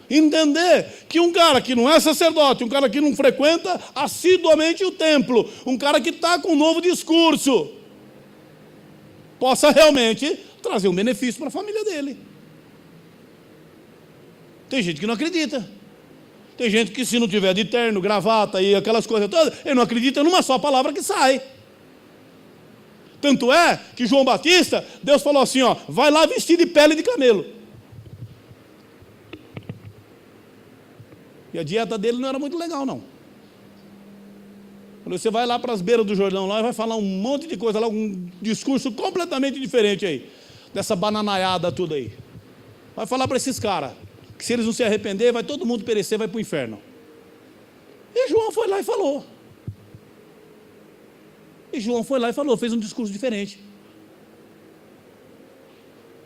entender que um cara que não é sacerdote, um cara que não frequenta assiduamente o templo, um cara que está com um novo discurso, possa realmente trazer um benefício para a família dele. Tem gente que não acredita. Tem gente que, se não tiver de terno, gravata e aquelas coisas todas, ele não acredita numa só palavra que sai. Tanto é que João Batista, Deus falou assim, ó, vai lá vestir de pele de camelo. E a dieta dele não era muito legal, não. Você vai lá para as beiras do Jordão lá e vai falar um monte de coisa lá, um discurso completamente diferente aí, dessa bananaiada tudo aí. Vai falar para esses caras que se eles não se arrepender, vai todo mundo perecer, vai para o inferno. E João foi lá e falou. Fez um discurso diferente.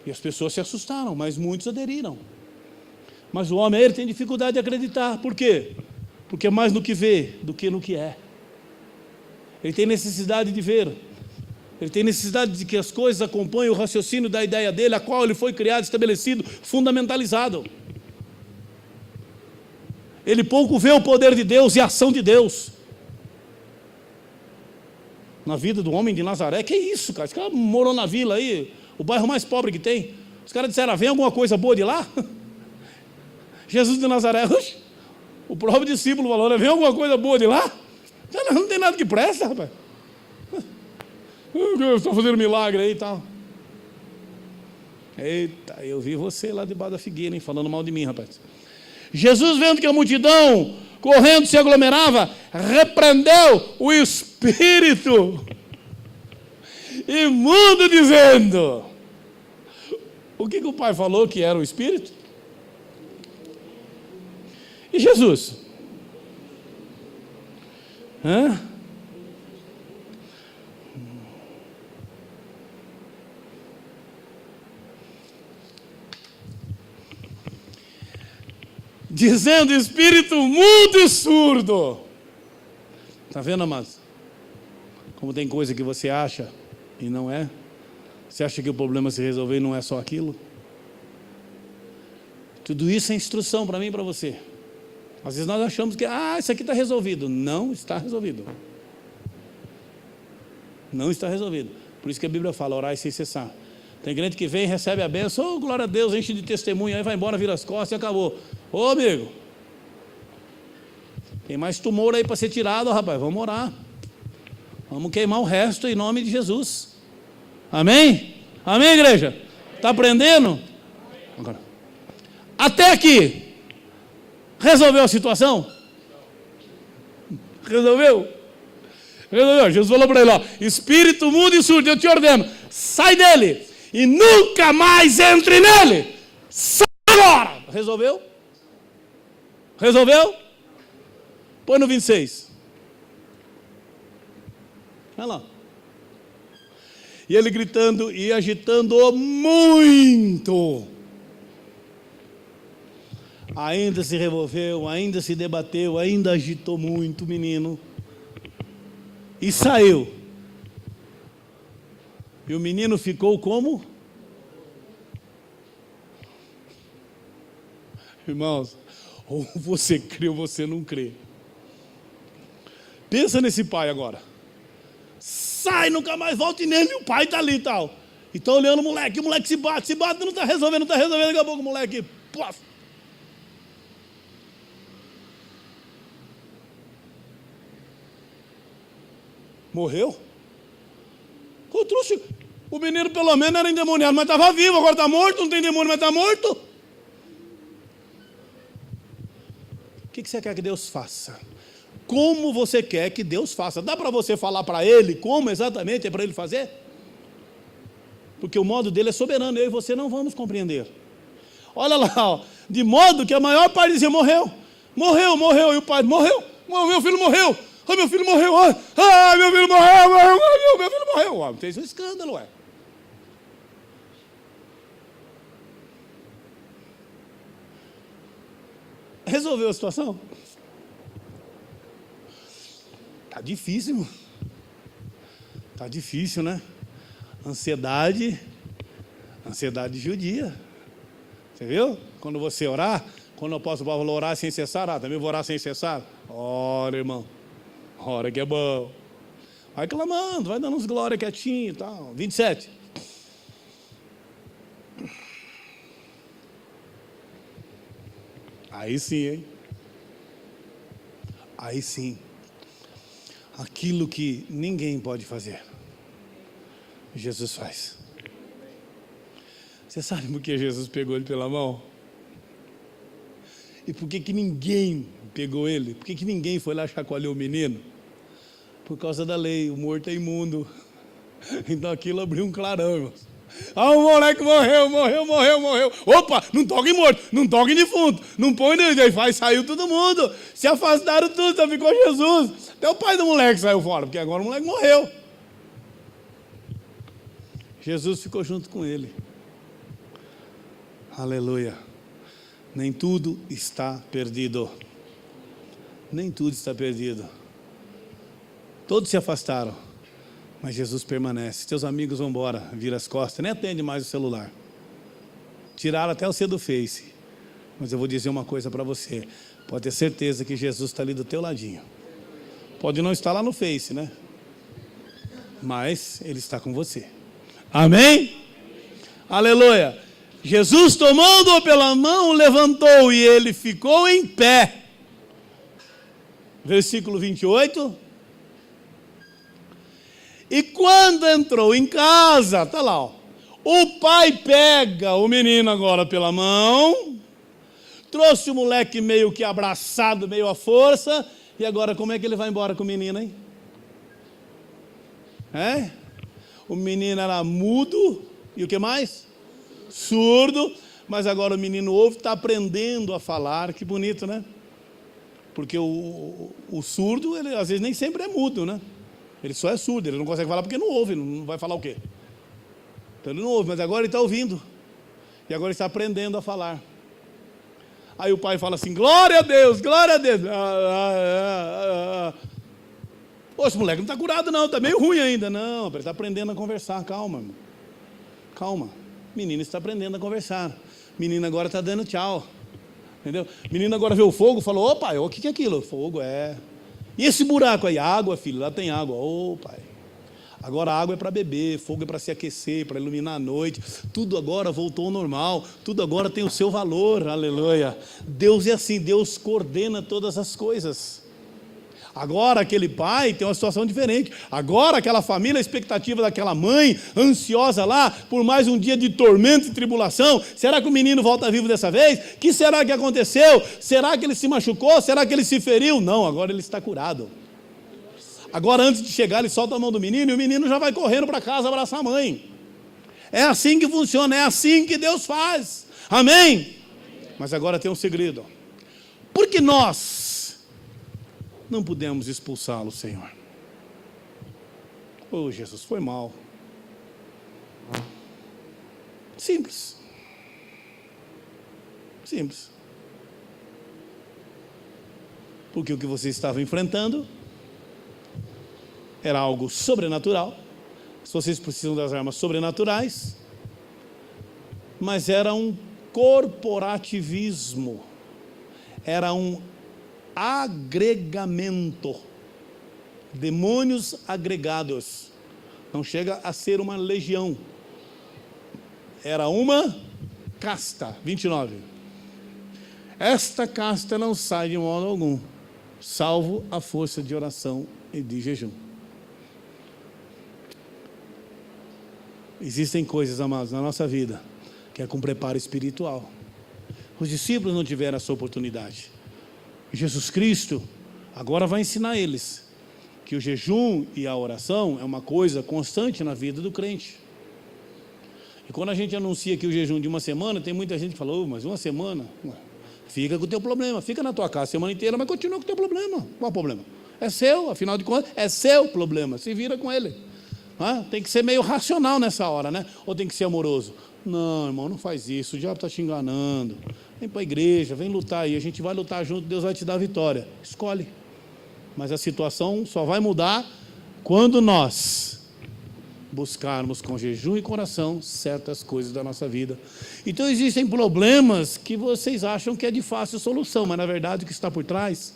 E as pessoas se assustaram, mas muitos aderiram. Mas o homem, ele tem dificuldade de acreditar. Por quê? Porque é mais no que vê do que no que é. Ele tem necessidade de ver. Ele tem necessidade de que as coisas acompanhem o raciocínio da ideia dele, a qual ele foi criado, estabelecido, fundamentalizado. Ele pouco vê o poder de Deus e a ação de Deus na vida do homem de Nazaré. Que isso, cara? Esse cara morou na vila aí, o bairro mais pobre que tem. Os caras disseram, vem alguma coisa boa de lá? Jesus de Nazaré, o próprio discípulo falou, né? Vem alguma coisa boa de lá? Não tem nada que presta, rapaz. Eu estou fazendo milagre aí e tal. Eita, eu vi você lá debaixo da figueira, hein, falando mal de mim, rapaz. Jesus, vendo que a multidão correndo se aglomerava, repreendeu o espírito imundo, dizendo: o que o pai falou que era o espírito? E Jesus? Dizendo: espírito mudo e surdo. Está vendo, amados? Como tem coisa que você acha e não é. Você acha que o problema se resolveu e não é só aquilo. Tudo isso é instrução para mim e para você. Às vezes nós achamos que isso aqui está resolvido. Não está resolvido. Não está resolvido. Por isso que a Bíblia fala, orai sem cessar. Tem crente que vem, recebe a bênção, glória a Deus, enche de testemunho, aí vai embora, vira as costas e acabou. Ô amigo, tem mais tumor aí para ser tirado, rapaz, vamos orar. Vamos queimar o resto em nome de Jesus. Amém? Amém, igreja? Está aprendendo? Agora. Até aqui, resolveu a situação? Resolveu? Jesus falou para ele, espírito mudo e surdo, eu te ordeno, sai dele e nunca mais entre nele. Sai agora! Resolveu? Resolveu? Põe no 26. Olha lá. E ele gritando e agitando muito. Ainda se revolveu, ainda se debateu, ainda agitou muito o menino. E saiu. E o menino ficou como? Irmãos, ou você crê ou você não crê. Pensa nesse pai agora. Sai, nunca mais volte nele, e o pai está ali e tal. E está olhando o moleque se bate, não está resolvendo, daqui a pouco o moleque, pof. Morreu? O menino pelo menos era endemoniado, mas estava vivo, agora está morto, não tem demônio, mas está morto. O que você quer que Deus faça? Como você quer que Deus faça? Dá para você falar para Ele como exatamente é para Ele fazer? Porque o modo dele é soberano, eu e você não vamos compreender. Olha lá, de modo que a maior parte dizia, morreu, e o pai, morreu, meu filho morreu. Meu filho morreu, meu filho morreu, meu filho morreu. Fez um escândalo, ué. Resolveu a situação? Tá difícil, né? Ansiedade judia. Você viu? Quando você orar, quando o apóstolo Paulo falou orar sem cessar, também vou orar sem cessar. Ora, irmão. Ora que é bom. Vai clamando, vai dando uns glória quietinho e tal. 27. Aí sim, hein? Aí sim. Aquilo que ninguém pode fazer, Jesus faz. Você sabe por que Jesus pegou ele pela mão? E por que ninguém pegou ele? Por que ninguém foi lá chacoalhar o menino? Por causa da lei, o morto é imundo. Então aquilo abriu um clarão, irmãos. Ah, o moleque morreu. Opa, não toque em morto, não toque em defunto, não põe ninguém. Saiu todo mundo, se afastaram tudo, só ficou Jesus. Até o pai do moleque saiu fora, porque agora o moleque morreu. Jesus ficou junto com ele. Aleluia. Nem tudo está perdido. Nem tudo está perdido. Todos se afastaram, mas Jesus permanece. Teus amigos vão embora, vira as costas, nem atende mais o celular. Tiraram até o C do Face. Mas eu vou dizer uma coisa para você. Pode ter certeza que Jesus está ali do teu ladinho. Pode não estar lá no Face, né? Mas Ele está com você. Amém? Aleluia. Jesus, tomando-o pela mão, levantou e ele ficou em pé. Versículo 28. E quando entrou em casa, está lá, ó, o pai pega o menino agora pela mão, trouxe o moleque meio que abraçado, meio à força, e agora como é que ele vai embora com o menino, hein? O menino era mudo, e o que mais? Surdo, mas agora o menino ouve, está aprendendo a falar, que bonito, né? Porque o surdo, ele às vezes nem sempre é mudo, né? Ele só é surdo, ele não consegue falar porque não ouve, não vai falar o quê? Então ele não ouve, mas agora ele está ouvindo. E agora ele está aprendendo a falar. Aí o pai fala assim, glória a Deus, glória a Deus. Poxa, o moleque não está curado não, está meio ruim ainda. Não, ele está aprendendo a conversar, calma, irmão. Calma, menino está aprendendo a conversar. Menino agora está dando tchau. Entendeu? Menino agora vê o fogo, falou, ô pai, o que é aquilo? Fogo, é... E esse buraco aí? Água, filho, lá tem água. Ô pai, agora a água é para beber, fogo é para se aquecer, para iluminar a noite. Tudo agora voltou ao normal, tudo agora tem o seu valor, aleluia. Deus é assim, Deus coordena todas as coisas. Agora aquele pai tem uma situação diferente. Agora aquela família, a expectativa daquela mãe, ansiosa lá, por mais um dia de tormento e tribulação. Será que o menino volta vivo dessa vez? O que será que aconteceu? Será que ele se machucou? Será que ele se feriu? Não, agora ele está curado. Agora antes de chegar ele solta a mão do menino e o menino já vai correndo para casa abraçar a mãe. É assim que funciona, é assim que Deus faz. Amém? Mas agora tem um segredo. Porque nós não pudemos expulsá-lo, Senhor. Oh, Jesus, foi mal. Simples. Simples. Porque o que você estava enfrentando era algo sobrenatural. Se vocês precisam das armas sobrenaturais, mas era um corporativismo. Era um agregamento, demônios agregados, não chega a ser uma legião, era uma casta. 29, esta casta não sai de modo algum, salvo a força de oração e de jejum. Existem coisas, amados, na nossa vida, que é com preparo espiritual. Os discípulos não tiveram essa oportunidade. Jesus Cristo agora vai ensinar eles que o jejum e a oração é uma coisa constante na vida do crente. E quando a gente anuncia que o jejum de uma semana, tem muita gente que fala, mas uma semana? Fica com o teu problema, fica na tua casa a semana inteira, mas continua com o teu problema. Qual é o problema? É seu, afinal de contas, é seu problema, se vira com ele. Tem que ser meio racional nessa hora, né? Ou tem que ser amoroso? Não, irmão, não faz isso, o diabo está te enganando. Vem para a igreja, vem lutar aí, a gente vai lutar junto, Deus vai te dar a vitória. Escolhe. Mas a situação só vai mudar quando nós buscarmos com jejum e coração certas coisas da nossa vida. Então existem problemas que vocês acham que é de fácil solução, mas na verdade o que está por trás,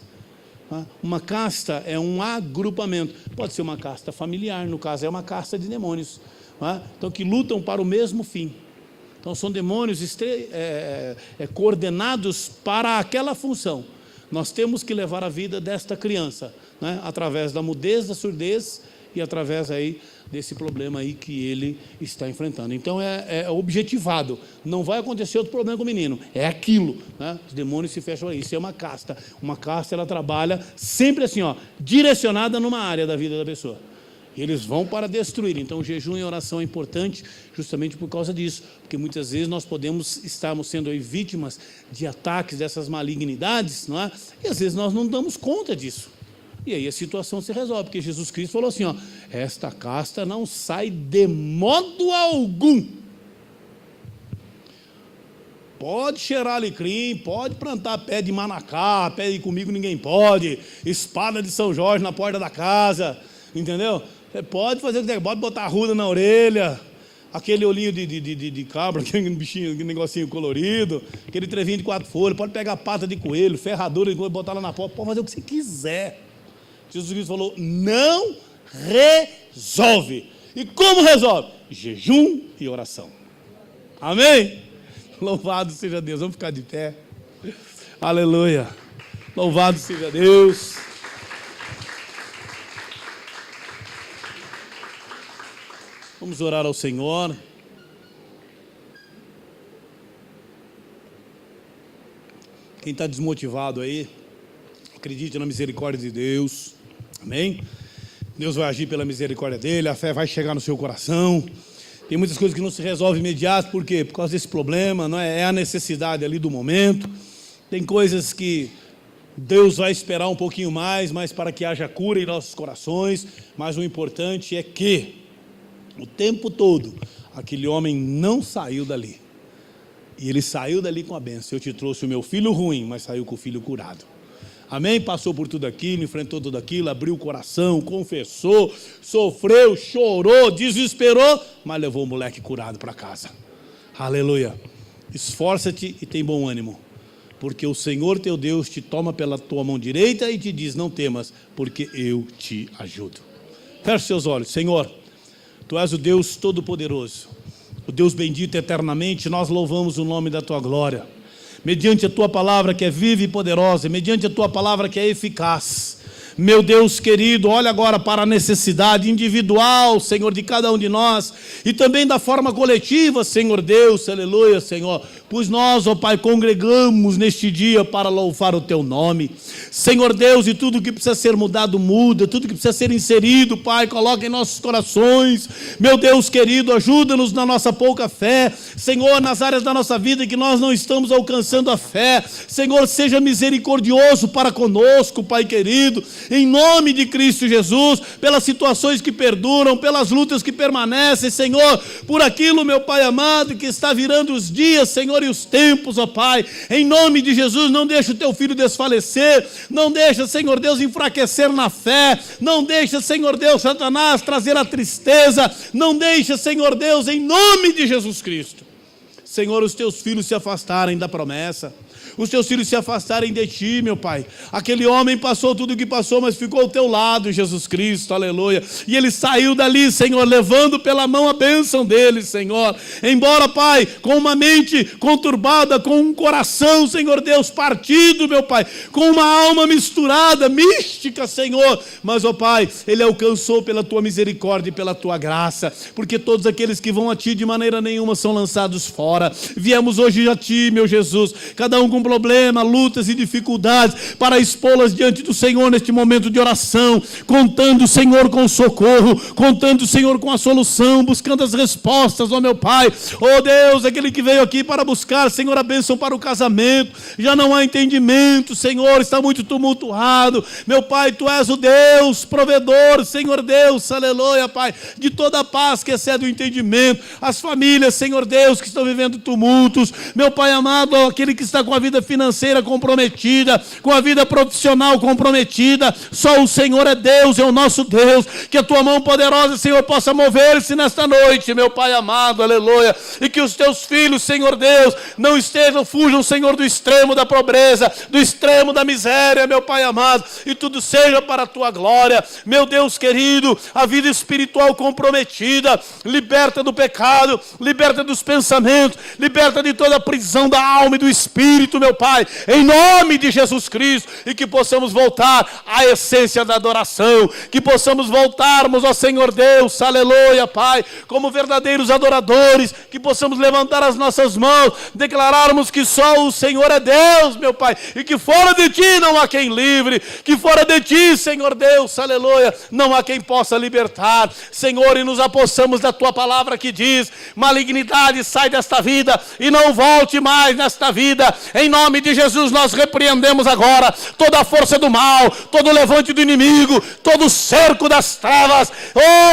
uma casta é um agrupamento. Pode ser uma casta familiar, no caso é uma casta de demônios, então que lutam para o mesmo fim. Então são demônios coordenados para aquela função. Nós temos que levar a vida desta criança, né, através da mudez, da surdez e através aí desse problema aí que ele está enfrentando. Então é objetivado. Não vai acontecer outro problema com o menino. É aquilo, né? Os demônios se fecham aí. Isso é uma casta. Uma casta, ela trabalha sempre assim, ó, direcionada numa área da vida da pessoa. E eles vão para destruir. Então o jejum e a oração é importante justamente por causa disso. Porque muitas vezes nós estarmos sendo aí vítimas de ataques dessas malignidades, não é? E às vezes nós não damos conta disso. E aí a situação se resolve, porque Jesus Cristo falou assim, ó, esta casta não sai de modo algum. Pode cheirar alecrim, pode plantar pé de manacá, pé de comigo ninguém pode, espada de São Jorge na porta da casa, entendeu? Você pode fazer o que quiser, pode botar arruda na orelha, aquele olhinho de cabra, aquele bichinho, aquele negocinho colorido, aquele trevinho de 4 folhas, pode pegar pata de coelho, ferradura de coelho, botar lá na porta, pode fazer o que você quiser. Jesus Cristo falou, não resolve. E como resolve? Jejum e oração. Amém? Louvado seja Deus. Vamos ficar de pé. Aleluia. Louvado seja Deus. Vamos orar ao Senhor. Quem está desmotivado aí, acredite na misericórdia de Deus. Amém? Deus vai agir pela misericórdia dele, a fé vai chegar no seu coração. Tem muitas coisas que não se resolvem imediato, por quê? Por causa desse problema, não é? É a necessidade ali do momento. Tem coisas que Deus vai esperar um pouquinho mais, mas para que haja cura em nossos corações. Mas o importante é que, o tempo todo, aquele homem não saiu dali. E ele saiu dali com a bênção. Eu te trouxe o meu filho ruim, mas saiu com o filho curado. Amém? Passou por tudo aquilo, enfrentou tudo aquilo, abriu o coração, confessou, sofreu, chorou, desesperou, mas levou o moleque curado para casa. Aleluia. Esforça-te e tem bom ânimo, porque o Senhor teu Deus te toma pela tua mão direita e te diz, não temas, porque eu te ajudo. Feche seus olhos. Senhor, tu és o Deus Todo-Poderoso, o Deus bendito eternamente, nós louvamos o nome da tua glória. Mediante a tua palavra que é viva e poderosa, mediante a tua palavra que é eficaz. Meu Deus querido, olha agora para a necessidade individual, Senhor, de cada um de nós, e também da forma coletiva, Senhor Deus, aleluia, Senhor, pois nós, ó Pai, congregamos neste dia para louvar o teu nome. Senhor Deus, e tudo que precisa ser mudado, muda, tudo que precisa ser inserido, Pai, coloca em nossos corações. Meu Deus querido, ajuda-nos na nossa pouca fé, Senhor, nas áreas da nossa vida que nós não estamos alcançando a fé. Senhor, seja misericordioso para conosco, Pai querido, em nome de Cristo Jesus, pelas situações que perduram, pelas lutas que permanecem, Senhor, por aquilo, meu Pai amado, que está virando os dias, Senhor, e os tempos, ó Pai, em nome de Jesus, não deixa o teu filho desfalecer, não deixa, Senhor Deus, enfraquecer na fé, não deixa, Senhor Deus, Satanás trazer a tristeza, não deixa, Senhor Deus, em nome de Jesus Cristo, Senhor, os teus filhos se afastarem da promessa, os teus filhos se afastarem de ti, meu Pai. Aquele homem passou tudo o que passou, mas ficou ao teu lado, Jesus Cristo, aleluia. E ele saiu dali, Senhor, levando pela mão a bênção dele, Senhor. Embora, Pai, com uma mente conturbada, com um coração, Senhor Deus, partido, meu Pai, com uma alma misturada, mística, Senhor. Mas, ó Pai, ele alcançou pela tua misericórdia e pela tua graça, porque todos aqueles que vão a ti de maneira nenhuma são lançados fora. Viemos hoje a ti, meu Jesus, cada um com problema, lutas e dificuldades, para expô-las diante do Senhor neste momento de oração, contando, Senhor, com o socorro, contando, Senhor, com a solução, buscando as respostas, ó meu Pai. Ó Deus, aquele que veio aqui para buscar, Senhor, a bênção para o casamento, já não há entendimento, Senhor, está muito tumultuado, meu Pai, Tu és o Deus provedor, Senhor Deus, aleluia, Pai, de toda a paz que excede o entendimento, as famílias, Senhor Deus, que estão vivendo tumultos, meu Pai amado, aquele que está com a vida vida financeira comprometida, com a vida profissional comprometida. Só o Senhor é Deus, é o nosso Deus. Que a tua mão poderosa, Senhor, possa mover-se nesta noite, meu Pai amado, aleluia. E que os teus filhos, Senhor Deus, não fujam, Senhor, do extremo da pobreza, do extremo da miséria, meu Pai amado, e tudo seja para a tua glória. Meu Deus querido, a vida espiritual comprometida, liberta do pecado, liberta dos pensamentos, liberta de toda a prisão da alma e do espírito, meu Pai, em nome de Jesus Cristo, e que possamos voltar à essência da adoração, que possamos voltarmos, ó Senhor Deus, aleluia, Pai, como verdadeiros adoradores, que possamos levantar as nossas mãos, declararmos que só o Senhor é Deus, meu Pai, e que fora de Ti não há quem livre, que fora de Ti, Senhor Deus, aleluia, não há quem possa libertar, Senhor, e nos apossamos da Tua palavra que diz: malignidade, sai desta vida e não volte mais nesta vida. Em nome de Jesus nós repreendemos agora toda a força do mal, todo o levante do inimigo, todo o cerco das trevas,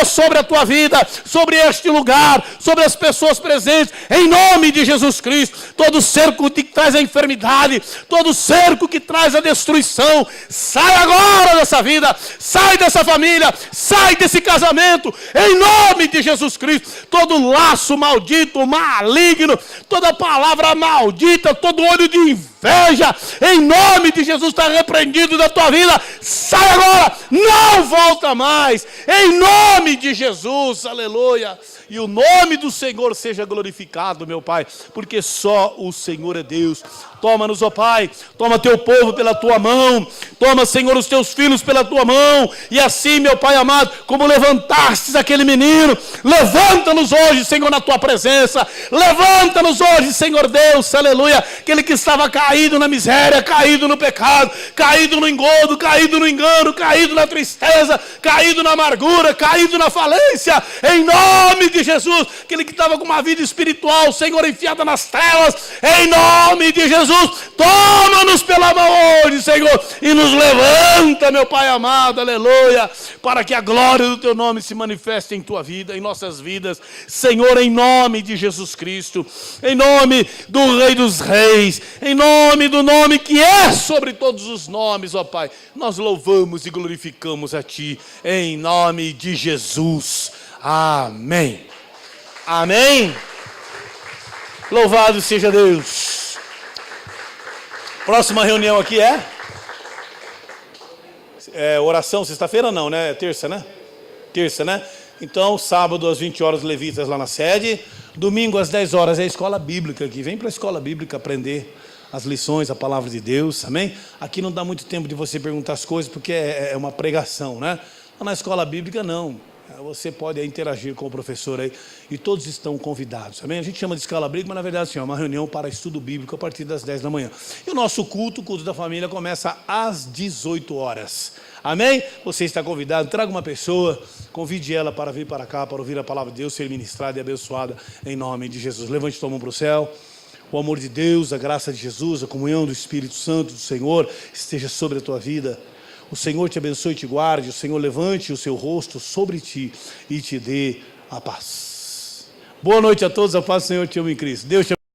sobre a tua vida, sobre este lugar, sobre as pessoas presentes, em nome de Jesus Cristo. Todo o cerco que traz a enfermidade, todo o cerco que traz a destruição, sai agora dessa vida, sai dessa família, sai desse casamento, em nome de Jesus Cristo. Todo laço maldito, maligno, toda palavra maldita, todo olho de inveja, em nome de Jesus, está repreendido da tua vida, sai agora, não volta mais, em nome de Jesus, aleluia. E o nome do Senhor seja glorificado, meu Pai, porque só o Senhor é Deus. Toma-nos, ó Pai, toma teu povo pela tua mão, toma, Senhor, os teus filhos pela tua mão, e assim, meu Pai amado, como levantastes aquele menino, levanta-nos hoje, Senhor, na tua presença, levanta-nos hoje, Senhor Deus, aleluia, aquele que estava caído na miséria, caído no pecado, caído no engodo, caído no engano, caído na tristeza, caído na amargura, caído na falência, em nome de Jesus, aquele que estava com uma vida espiritual, Senhor, enfiada nas trevas, em nome de Jesus, toma-nos pela mão hoje, Senhor, e nos levanta, meu Pai amado, aleluia, para que a glória do teu nome se manifeste em tua vida, em nossas vidas, Senhor, em nome de Jesus Cristo, em nome do Rei dos Reis, em nome do nome que é sobre todos os nomes, ó Pai, nós louvamos e glorificamos a Ti, em nome de Jesus, amém, amém, louvado seja Deus. Próxima reunião aqui é oração, sexta-feira não, né? Terça, né? Terça, né? Então, sábado às 20 horas, levitas lá na sede. Domingo às 10 horas é a escola bíblica aqui. Vem para a escola bíblica aprender as lições, a palavra de Deus, amém? Aqui não dá muito tempo de você perguntar as coisas, porque é uma pregação, né? Na escola bíblica não. Você pode interagir com o professor aí, e todos estão convidados, amém? A gente chama de escola bíblica, mas na verdade assim, é uma reunião para estudo bíblico a partir das 10 da manhã. E o nosso culto, o culto da família, começa às 18 horas, amém? Você está convidado, traga uma pessoa, convide ela para vir para cá, para ouvir a palavra de Deus, ser ministrada e abençoada em nome de Jesus. Levante tua mão para o céu. O amor de Deus, a graça de Jesus, a comunhão do Espírito Santo do Senhor esteja sobre a tua vida. O Senhor te abençoe e te guarde, o Senhor levante o seu rosto sobre ti e te dê a paz. Boa noite a todos, a paz do Senhor te ama em Cristo. Deus te